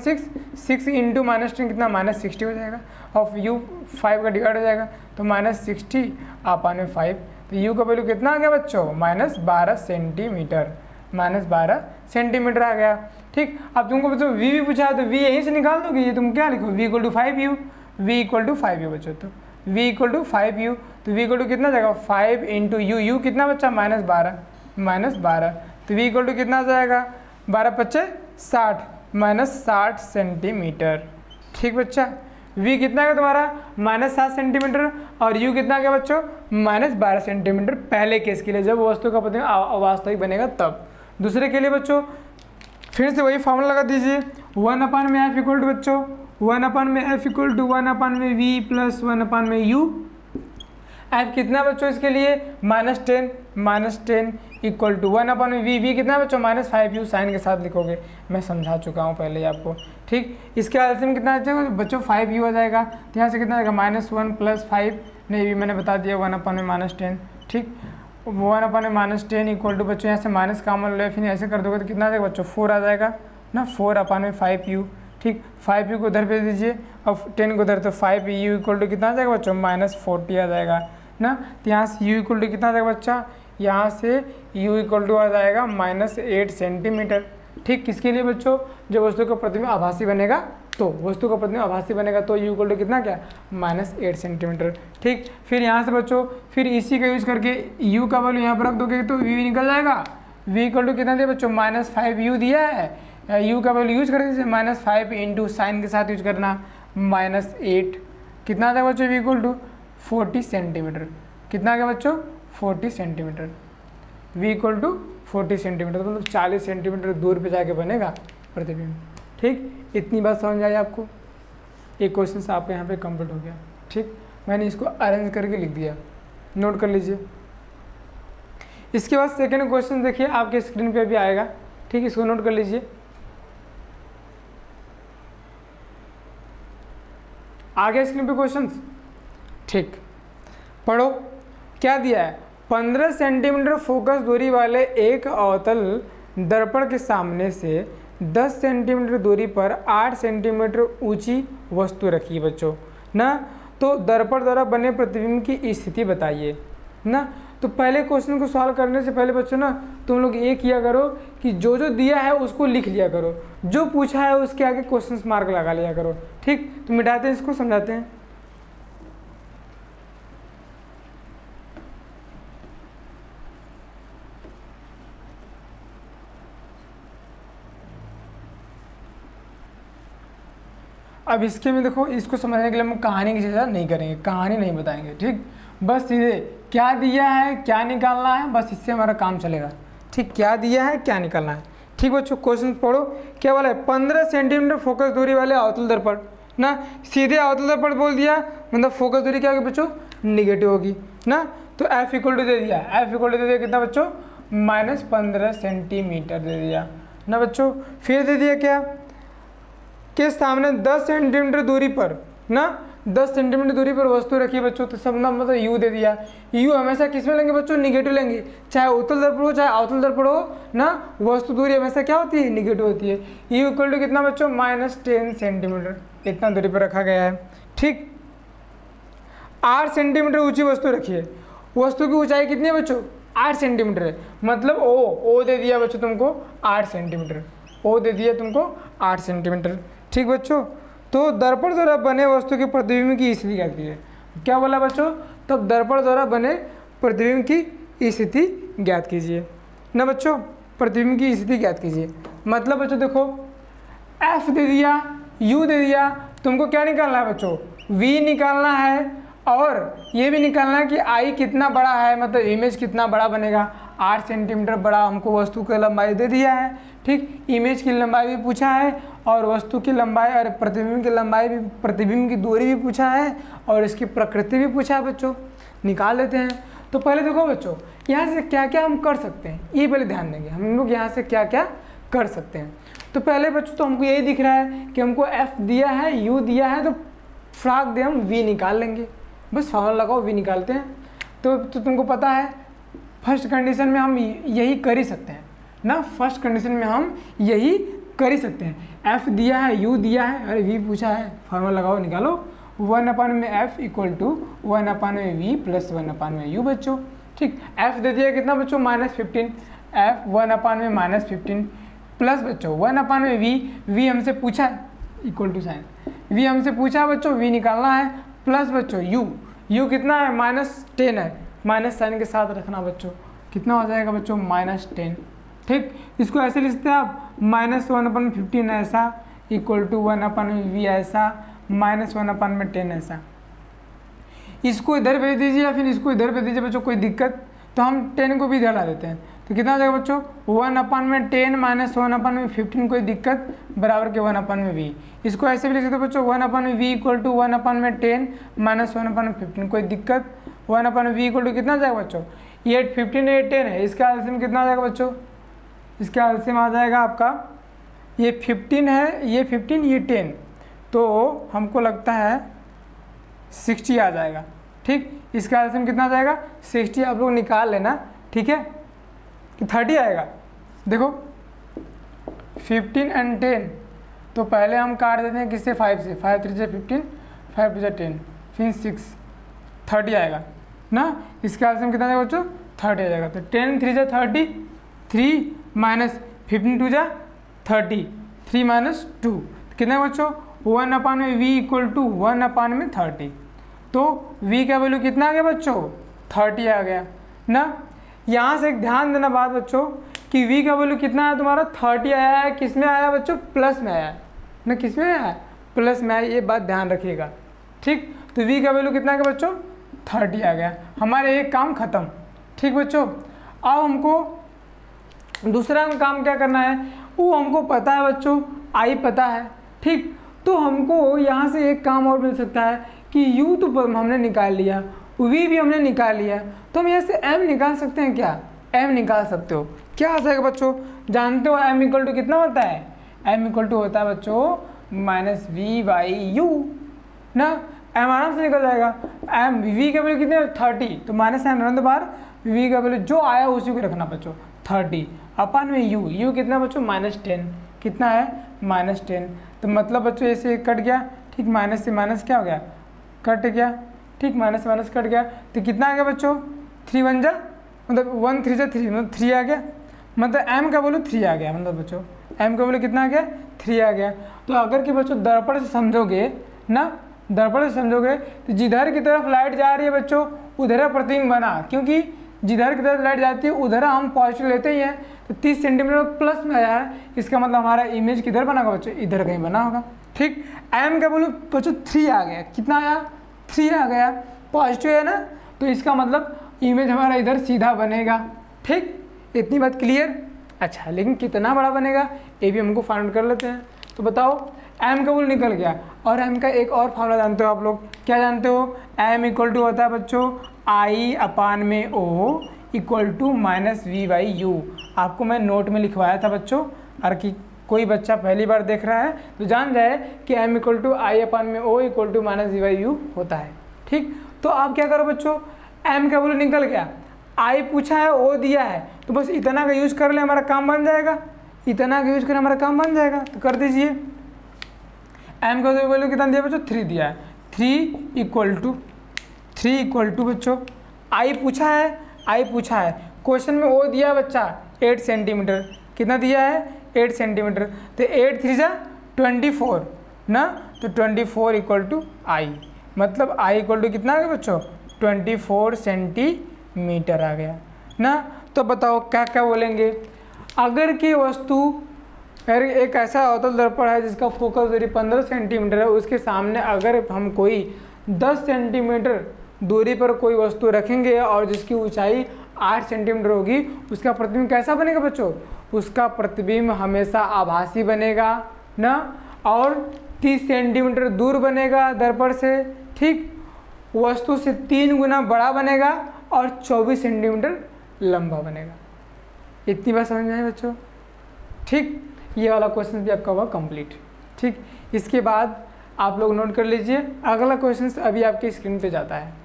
6 इंटू -10 कितना -60 हो जाएगा और u 5 का डिवाइड हो जाएगा तो -60 अपान में 5, तो u का वैल्यू कितना आ गया बच्चों -12 सेंटीमीटर, -12 सेंटीमीटर आ गया। ठीक, अब तुमको बच्चों v भी पूछा है तो v यहीं से निकाल दोगे, ये तुम क्या लिखो v equal to 5u, v equal to 5u बच्चों, तो v इक्वल टू 5u, तो v इक्वल टू कितना जाएगा 5 इंटू u कितना बच्चा -12, तो v इक्वल टू कितना आ जाएगा 12 पच्चे 60 माइनस 60 सेंटीमीटर। ठीक बच्चा, v कितना है तुम्हारा -7 सेंटीमीटर और u कितना है बच्चों -12 सेंटीमीटर, पहले केस के लिए जब वस्तु का प्रतिबिंब अवास्तविक बनेगा तब। दूसरे के लिए बच्चों फिर से वही फॉर्मूला लगा दीजिए, 1/f इक्वल टू बच्चों 1/f equal to 1/v plus 1/u। f कितना बच्चों इसके लिए -10 इक्वल टू 1/v कितना बच्चों -5u, साइन के साथ लिखोगे, मैं समझा चुका हूँ पहले ही आपको। ठीक, इसके एलसीएम कितना आ जाएगा बच्चों 5u आ जाएगा, तो यहाँ से कितना आएगा -1 + 5, नहीं भी मैंने बता दिया 1/10। ठीक, 1/10 इक्वल टू बच्चों यहाँ से माइनस कॉमन ले, फिर ऐसे कर दोगे तो कितना आ जाएगा बच्चों 4 आ जाएगा ना, 4/5u। ठीक, 5u को उधर भेज दीजिए और 10 को उधर, तो 5u इक्वल टू कितना आ जाएगा बच्चों -40 आ जाएगा ना। तो यहाँ से u इक्वल टू कितना आ जाएगा बच्चा, यहाँ से u इक्वल टू आ जाएगा -8 सेंटीमीटर। ठीक, किसके लिए बच्चों, जब वस्तु का प्रतिबिंब आभासी बनेगा तो, वस्तु का प्रतिबिंब आभासी बनेगा तो u इक्वल टू कितना क्या -8 सेंटीमीटर। ठीक, फिर यहाँ से बच्चों फिर इसी का यूज करके u का वैल्यू यहाँ पर रख दोगे तो v निकल जाएगा, v इक्वल टू कितना दिया बच्चों -5u दिया है, u का वैल्यू यूज कर दीजिए -5 इंटू साइन के साथ यूज करना -8, कितना आ जाएगा बच्चों v इक्वल टू 40 सेंटीमीटर। कितना आ गया बच्चों 40 centimetre, v equal to 40 centimetre, मतलब 40 सेंटीमीटर दूर पे जाके बनेगा प्रतिबिंब। ठीक, इतनी बात समझ आई आपको, एक क्वेश्चन आपका यहाँ पे कंप्लीट हो गया। ठीक, मैंने इसको अरेंज करके लिख दिया, नोट कर लीजिए। इसके बाद सेकेंड क्वेश्चन देखिए आपके स्क्रीन पे भी आएगा। ठीक, इसको नोट कर लीजिए। आ गया स्क्रीन पे क्वेश्चंस। ठीक, पढ़ो क्या दिया है, 15 सेंटीमीटर फोकस दूरी वाले एक अवतल दर्पण के सामने से 10 सेंटीमीटर दूरी पर 8 सेंटीमीटर ऊंची वस्तु रखी बच्चों ना, तो दर्पण द्वारा बने प्रतिबिंब की स्थिति बताइए ना। तो पहले क्वेश्चन को सॉल्व करने से पहले बच्चों ना तुम लोग ये किया करो कि जो जो दिया है उसको लिख लिया करो, जो पूछा है उसके आगे क्वेश्चन मार्क लगा लिया करो। ठीक, तो मिटाते हैं इसको, समझाते हैं। अब इसके में देखो, इसको समझने के लिए हम कहानी की चर्चा नहीं करेंगे, कहानी नहीं बताएंगे। ठीक, बस सीधे क्या दिया है क्या निकालना है, बस इससे हमारा काम चलेगा। ठीक, क्या दिया है क्या निकालना है। ठीक बच्चों, क्वेश्चन पढ़ो, क्या बोला है, 15 सेंटीमीटर फोकस दूरी वाले अवतल दर्पण ना, सीधे अवतल दर्पण बोल दिया, मतलब फोकस दूरी क्या होगी बच्चों निगेटिव होगी ना। तो f इक्वल टू दे दिया, f इक्वल टू दे दिया कितना बच्चों -15 सेंटीमीटर दे दिया ना बच्चों। फिर दे दिया क्या, के सामने 10 सेंटीमीटर दूरी पर ना, 10 सेंटीमीटर दूरी पर वस्तु रखी बच्चों, तो सब ना मतलब u दे दिया। u हमेशा किस में लेंगे बच्चों निगेटिव लेंगे, चाहे उत्तल दर्पण हो चाहे अवतल दर्पण हो ना, वस्तु दूरी हमेशा क्या होती है निगेटिव होती है। u इक्वल टू कितना बच्चों -10 सेंटीमीटर, इतना दूरी पर रखा गया है। ठीक, 8 सेंटीमीटर ऊंची वस्तु रखी है, वस्तु की ऊंचाई कितनी है बच्चों 8 सेंटीमीटर है, मतलब ओ दे दिया बच्चों तुमको 8 सेंटीमीटर, ओ दे दिया तुमको 8 सेंटीमीटर। ठीक बच्चों, तो दर्पण द्वारा बने वस्तु के प्रतिबिंब की स्थिति क्या है, क्या बोला बच्चों, तब दर्पण द्वारा बने प्रतिबिंब की स्थिति ज्ञात कीजिए ना बच्चों, प्रतिबिंब की स्थिति ज्ञात कीजिए। मतलब बच्चों देखो f दे दिया, u दे दिया, तुमको क्या निकालना है बच्चों v निकालना है, और ये भी निकालना है कि i कितना बड़ा है, मतलब इमेज कितना बड़ा बनेगा। 8 सेंटीमीटर बड़ा हमको वस्तु की लंबाई दे दिया है। ठीक, इमेज की लंबाई भी पूछा है और वस्तु की लंबाई और प्रतिबिंब की लंबाई भी, प्रतिबिंब की दूरी भी पूछा है और इसकी प्रकृति भी पूछा है बच्चों, निकाल लेते हैं। तो पहले देखो बच्चों यहाँ से क्या क्या हम कर सकते हैं, ये पहले ध्यान देंगे हम लोग यहाँ से क्या क्या कर सकते हैं। तो पहले बच्चों तो हमको यही दिख रहा है कि हमको f दिया है u दिया है, तो फ्राक दे हम v निकाल लेंगे, बस फॉर्मूला लगाओ v निकालते हैं। तो तुमको पता है फर्स्ट कंडीशन में हम यही कर ही सकते हैं ना, फर्स्ट कंडीशन में हम यही कर ही सकते हैं। f दिया है u दिया है, अरे v पूछा है, फॉर्मूला लगाओ निकालो, 1/f equal to 1/v plus 1/u बच्चों। ठीक, f दे दिया कितना बच्चों -15, f 1/में -15 प्लस बच्चों 1/v, v हमसे पूछा है इक्वल टू साइन, v हमसे पूछा है बच्चों v निकालना है, प्लस बच्चों u कितना है -10 है, माइनस साइन के साथ रखना बच्चों, कितना हो जाएगा बच्चों -10। ठीक, इसको ऐसे लिख सकते हैं आप -1/15 ऐसा इक्वल टू 1/v ऐसा -1/10 ऐसा। इसको इधर भेज दीजिए या फिर इसको इधर भेज दीजिए बच्चों, कोई दिक्कत, तो हम 10 को भी इधर ला देते हैं, तो कितना आ जाएगा बच्चों 1/10 -1/15, कोई दिक्कत, बराबर के 1/v। इसको ऐसे भी लिख सकते हैं बच्चों 1/v इक्वल टू 1/10 -1/15, कोई दिक्कत, 1/v इक्वल टू कितना आ जाएगा बच्चों, ये 15 ये 10 है, इसका एलसीएम कितना आ जाएगा बच्चों, इसका एलसीएम आ जाएगा आपका, ये 15 है, ये 15 ये 10, तो हमको लगता है 60 आ जाएगा। ठीक, इसका एलसीएम कितना आ जाएगा 60, आप लोग निकाल लेना, ठीक है, कि 30 आएगा। देखो 15 एंड 10, तो पहले हम काट देते हैं किससे 5 से, 5 3 से 15, 5 2 से 10, फिर 6, 30 आएगा ना। इसका एलसीएम कितना आएगा बच्चों 30 आ जाएगा। तो 10 3 से 30, 3 माइनस 15 2 जा 30, 3 माइनस 2, कितना बच्चों 1/v इक्वल टू 1/30, तो v का वैल्यू कितना आ गया बच्चों 30 आ गया ना। यहाँ से एक ध्यान देना बात बच्चों कि v का वैल्यू कितना है तुम्हारा 30 आया है, किस में आया बच्चों प्लस में आया है ना, किस में आया प्लस में आया, ये बात ध्यान रखिएगा। ठीक, तो v का वैल्यू कितना आ गया बच्चों 30 आ गया, हमारे एक काम खत्म। ठीक बच्चों, अब हमको दूसरा काम क्या करना है, वो हमको पता है बच्चों, आई पता है। ठीक, तो हमको यहाँ से एक काम और मिल सकता है कि u तो हमने निकाल लिया, v भी हमने निकाल लिया, तो हम यहाँ से m निकाल सकते हैं क्या, m निकाल सकते हो। क्या आ जाएगा बच्चों, जानते हो m इक्वल टू कितना होता है, m इक्वल टू होता है बच्चों -v/u ना, m आराम से निकल जाएगा। m v का वैल्यू कितने 30, तो -m रन बार v का वैल्यू जो आया उसी को रखना बच्चों 30 अपन में u कितना बच्चों -10, कितना है -10, तो मतलब बच्चों ऐसे कट गया। ठीक, माइनस से माइनस क्या हो गया कट गया। ठीक, माइनस से माइनस कट गया, तो कितना आ गया बच्चों 3 बन जा, मतलब 1 3 से 3 मतलब 3 आ गया, मतलब m का वैल्यू 3 आ गया, मतलब बच्चों m का वैल्यू कितना आ गया 3 आ गया। तो अगर कि बच्चों दर्पण से समझोगे ना, दर्पण से समझोगे तो जिधर की तरफ लाइट जा रही है बच्चों उधर प्रतिबिंब बना, क्योंकि जिधर की तरफ लाइट जाती है उधर हम पॉजिटिव लेते ही हैं, तो 30 सेंटीमीटर प्लस में आया है, इसका मतलब हमारा इमेज किधर बना होगा बच्चों, इधर कहीं बना होगा। ठीक, m का वैल्यू बच्चों 3 आ गया, कितना आया 3 आ गया, पॉजिटिव है ना, तो इसका मतलब इमेज हमारा इधर सीधा बनेगा। ठीक, इतनी बात क्लियर। अच्छा, लेकिन कितना बड़ा बनेगा ये भी हमको फाइंड कर लेते हैं। तो बताओ m का वैल्यू निकल गया, और m का एक और फॉर्मूला जानते हो आप लोग, क्या जानते हो, m इक्वल टू होता है बच्चों I/O इक्वल टू -v/u। आपको मैं नोट में लिखवाया था बच्चों, और कि कोई बच्चा पहली बार देख रहा है तो जान जाए कि m equal to I/O equal to -v/u होता है। ठीक, तो आप क्या करो बच्चों, m का वैल्यू निकल गया, I पूछा है O दिया है, तो बस इतना का यूज कर ले हमारा काम बन जाएगा, इतना का यूज कर हमारा काम बन जाएगा। तो कर दीजिए, m का वैल्यू कितना दिया बच्चों 3 दिया है, 3 इक्वल टू बच्चों I पूछा है, क्वेश्चन में O दिया बच्चा 8 सेंटीमीटर, कितना दिया है 8 सेंटीमीटर, तो 8 3 जा 24 ना, तो 24 इक्वल टू I, मतलब I इक्वल टू कितना आ गया बच्चों 24 सेंटीमीटर आ गया ना। तो बताओ क्या क्या बोलेंगे, अगर की वस्तु एक ऐसा अवतल दर्पण है जिसका फोकस दूरी 15 सेंटीमीटर है, उसके सामने अगर हम कोई 10 सेंटीमीटर दूरी पर कोई वस्तु रखेंगे और जिसकी ऊंचाई 8 सेंटीमीटर होगी, उसका प्रतिबिंब कैसा बनेगा बच्चों, उसका प्रतिबिंब हमेशा आभासी बनेगा ना, और 30 सेंटीमीटर दूर बनेगा दर्पण से। ठीक, वस्तु से 3 गुना बड़ा बनेगा और 24 सेंटीमीटर लंबा बनेगा। इतनी बात समझ में आई बच्चों। ठीक, ये वाला क्वेश्चन भी आपका हुआ कंप्लीट। ठीक, इसके बाद आप लोग नोट कर लीजिए, अगला क्वेश्चन अभी आपके स्क्रीन पे जाता है।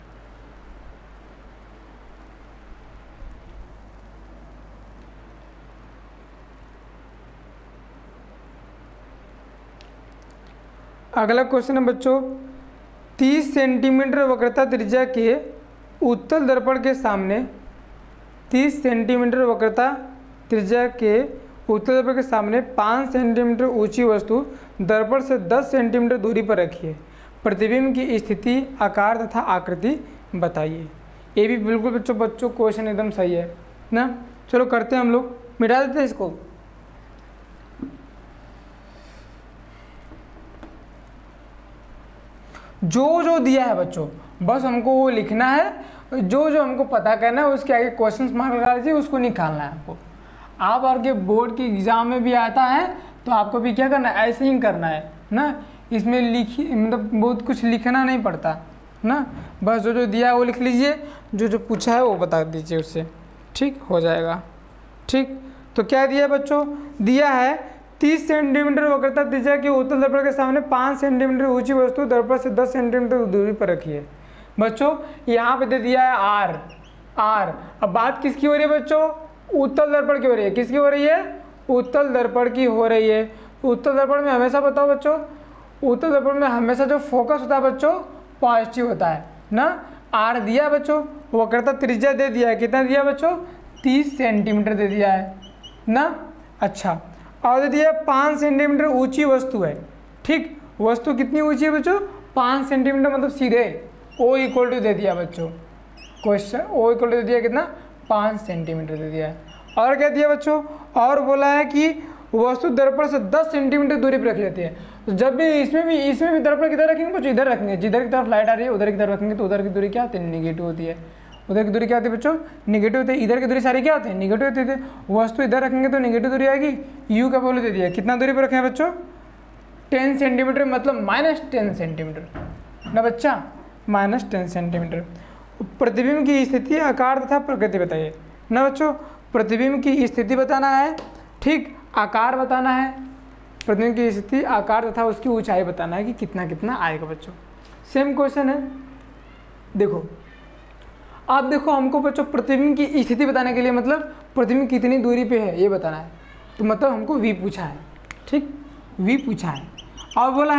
अगला क्वेश्चन है बच्चों, 30 सेंटीमीटर वक्रता त्रिज्या के उत्तल दर्पण के सामने 30 सेंटीमीटर वक्रता त्रिज्या के उत्तल दर्पण के सामने 5 सेंटीमीटर ऊंची वस्तु दर्पण से 10 सेंटीमीटर दूरी पर रखिए, प्रतिबिंब की स्थिति, आकार तथा आकृति बताइए। ये भी बिल्कुल बच्चों क्वेश्चन एकदम सही है ना। चलो करते हैं हम लोग। मिटा देते हैं इसको। जो जो दिया है बच्चों बस हमको वो लिखना है, जो जो हमको पता करना है उसके आगे क्वेश्चन मार्क लगा दीजिए, उसको निकालना है आपको। आप और के बोर्ड की एग्ज़ाम में भी आता है तो आपको भी क्या करना है, ऐसे ही करना है ना। इसमें लिखी मतलब बहुत कुछ लिखना नहीं पड़ता ना, बस जो जो दिया है वो लिख लीजिए, जो जो पूछा है वो बता दीजिए उससे, ठीक हो जाएगा। ठीक, तो क्या दिया बच्चों, दिया है 30 सेंटीमीटर वक्रता त्रिज्या की उत्तल दर्पण के सामने 5 सेंटीमीटर ऊंची वस्तु दर्पण से 10 सेंटीमीटर दूरी पर रखी है। बच्चों यहाँ पे दे दिया है आर। अब बात किसकी हो रही है बच्चों, उत्तल दर्पण की हो रही है। किसकी हो रही है, उत्तल दर्पण की हो रही है। उत्तल दर्पण में हमेशा बताओ बच्चों, उत्तल दर्पण में हमेशा जो फोकस होता है बच्चों पॉजिटिव होता है ना। आर दिया बच्चों, वक्रता त्रिज्या दे दिया है, कितना दिया बच्चों 30 सेंटीमीटर दे दिया है ना। अच्छा, और दे दिया 5 सेंटीमीटर ऊंची वस्तु है। ठीक, वस्तु कितनी ऊंची है बच्चों 5 सेंटीमीटर, मतलब सीधे ओ इक्वल टू दे दिया बच्चों, क्वेश्चन ओ इक्वल टू दे दिया कितना 5 सेंटीमीटर दे दिया है। और क्या दिया बच्चों, और बोला है कि वस्तु दर्पण से 10 सेंटीमीटर दूरी पर रखी जाती है। तो जब भी इसमें भी दर्पण किधर रखेंगे बच्चों, इधर रखेंगे। जिधर की तरफ लाइट आ रही है उधर की तरफ रखेंगे, तो उधर की दूरी क्या होती है, निगेटिव होती है। उधर की दूरी क्या होती है बच्चों, निगेटिव होती है। इधर की दूरी सारी क्या होती है, निगेटिव होती है। वस्तु इधर रखेंगे तो निगेटिव दूरी आएगी। यू का वैल्यू दे दिया, कितना दूरी पर रखे हैं बच्चों 10 सेंटीमीटर, मतलब -10 सेंटीमीटर ना बच्चा, -10 सेंटीमीटर। प्रतिबिंब की स्थिति, आकार तथा प्रकृति बताइए ना बच्चों। प्रतिबिंब की स्थिति बताना है, ठीक, आकार बताना है। प्रतिबिंब की स्थिति, आकार तथा उसकी ऊंचाई बताना है कि कितना कितना आएगा बच्चों। सेम क्वेश्चन है, देखो आप देखो हमको बच्चों प्रतिबिंब की स्थिति बताने के लिए मतलब प्रतिबिंब कितनी दूरी पे है ये बताना है। तो मतलब हमको v पूछा है, ठीक, v पूछा है। और बोला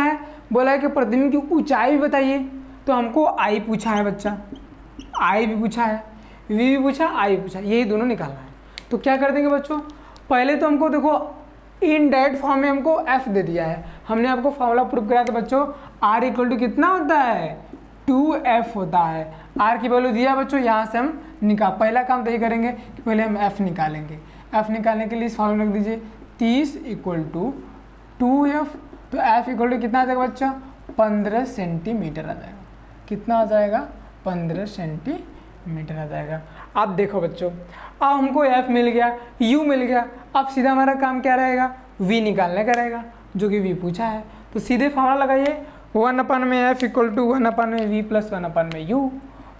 है कि प्रतिबिंब की ऊंचाई भी बताइए, तो हमको i पूछा है बच्चा, i भी पूछा है, v भी पूछा, i पूछा, यही दोनों निकालना है। तो क्या कर देंगे बच्चों, पहले तो हमको देखो इन डायरेक्ट फॉर्म में हमको f दे दिया है। हमने आपको फॉर्मूला प्रूव कराया था बच्चों, r इक्वल टू कितना होता है 2f होता है। r की वैल्यू दिया बच्चों, यहाँ से हम पहला काम तो ये करेंगे कि पहले हम f निकालेंगे। f निकालने के लिए इस फॉर्मूला रख दीजिए 30 इक्वल टू 2f, तो f इक्वल टू कितना आ जाएगा बच्चा 15 सेंटीमीटर आ जाएगा। कितना आ जाएगा 15 सेंटीमीटर आ जाएगा। आप देखो बच्चों, अब हमको f मिल गया, u मिल गया, अब सीधा हमारा काम क्या रहेगा, v निकालने का रहेगा, जो कि v पूछा है। तो सीधे फॉर्मूला लगाइए, 1/f equal to 1/v plus 1/u,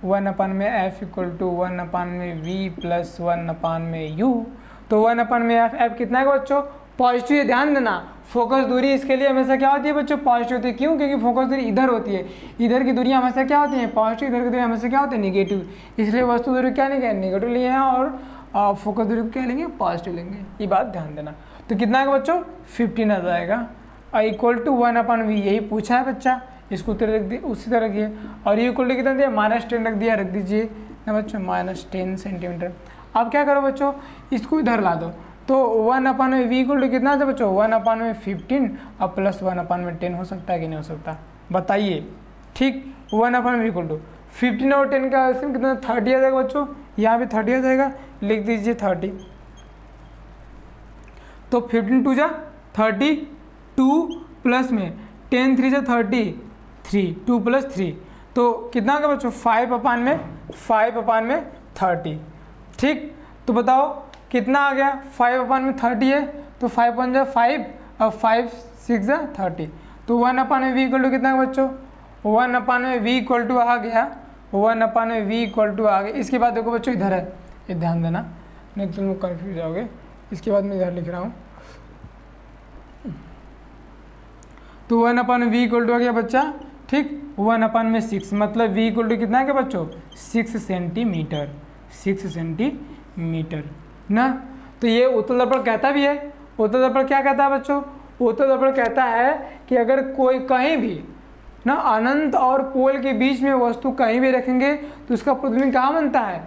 1/f equal to 1/v plus 1/u। तो 1/f कितना है बच्चों पॉजिटिव है। ध्यान देना, फोकस दूरी इसके लिए हमेशा क्या होती है बच्चों पॉजिटिव होती है। क्यों, क्योंकि फोकस दूरी इधर होती है, इधर की दूरी हमेशा क्या होती है पॉजिटिव, इधर की दूरी हमेशा क्या होती है निगेटिव। इसलिए वस्तु दूरी क्या लेंगे निगेटिव लिए हैं, और फोकस दूरी को क्या लेंगे पॉजिटिव लेंगे। ये बात ध्यान देना। तो कितना है बच्चों 15 आ जाएगा, इक्वल टू 1/v, यही पूछा है बच्चा, इसको उतर रख दिए उसी तरह रखिए। और ये इक्वल टू कितना दिया -10 रख दिया, रख दीजिए ना बच्चों -10 सेंटीमीटर। अब क्या करो बच्चों, इसको इधर ला दो, तो 1/v इक्वल टू कितना था बच्चों 1/15 और प्लस 1/10 हो सकता है कि नहीं हो सकता, बताइए। ठीक, 1/v इक्वल टू 15 और 10 का एलसीएम कितना 30 आ जाएगा बच्चों, यहाँ पे 30 आ जाएगा, लिख दीजिए 30। तो 15 2 जा 30, 2 प्लस में 10 3 जा 33, 2 प्लस 3, तो कितना होगा बच्चों 5/30। ठीक, तो बताओ कितना आ गया 5/30 है, तो 5 1 जा 5 और 5 6 जा 30। तो 1/v इक्वल टू कितना है बच्चों 1/v इक्वल टू आ गया, 1/v इक्वल टू आ गया। इसके बाद देखो बच्चों इधर है, ये ध्यान देना नहीं तो तुम कन्फ्यूज जाओगे। इसके बाद मैं इधर लिख रहा हूँ, तो 1/v इक्वल टू आ गया बच्चा, ठीक, 1/6, मतलब v इक्वल टू कितना है क्या बच्चों 6 सेंटीमीटर, 6 सेंटीमीटर ना। तो ये उत्तल दर्पण कहता भी है, उत्तल दर्पण क्या कहता है बच्चों, उत्तल दर्पण कहता है कि अगर कोई कहीं भी ना अनंत और पोल के बीच में वस्तु कहीं भी रखेंगे तो उसका प्रतिबिंब कहाँ बनता है,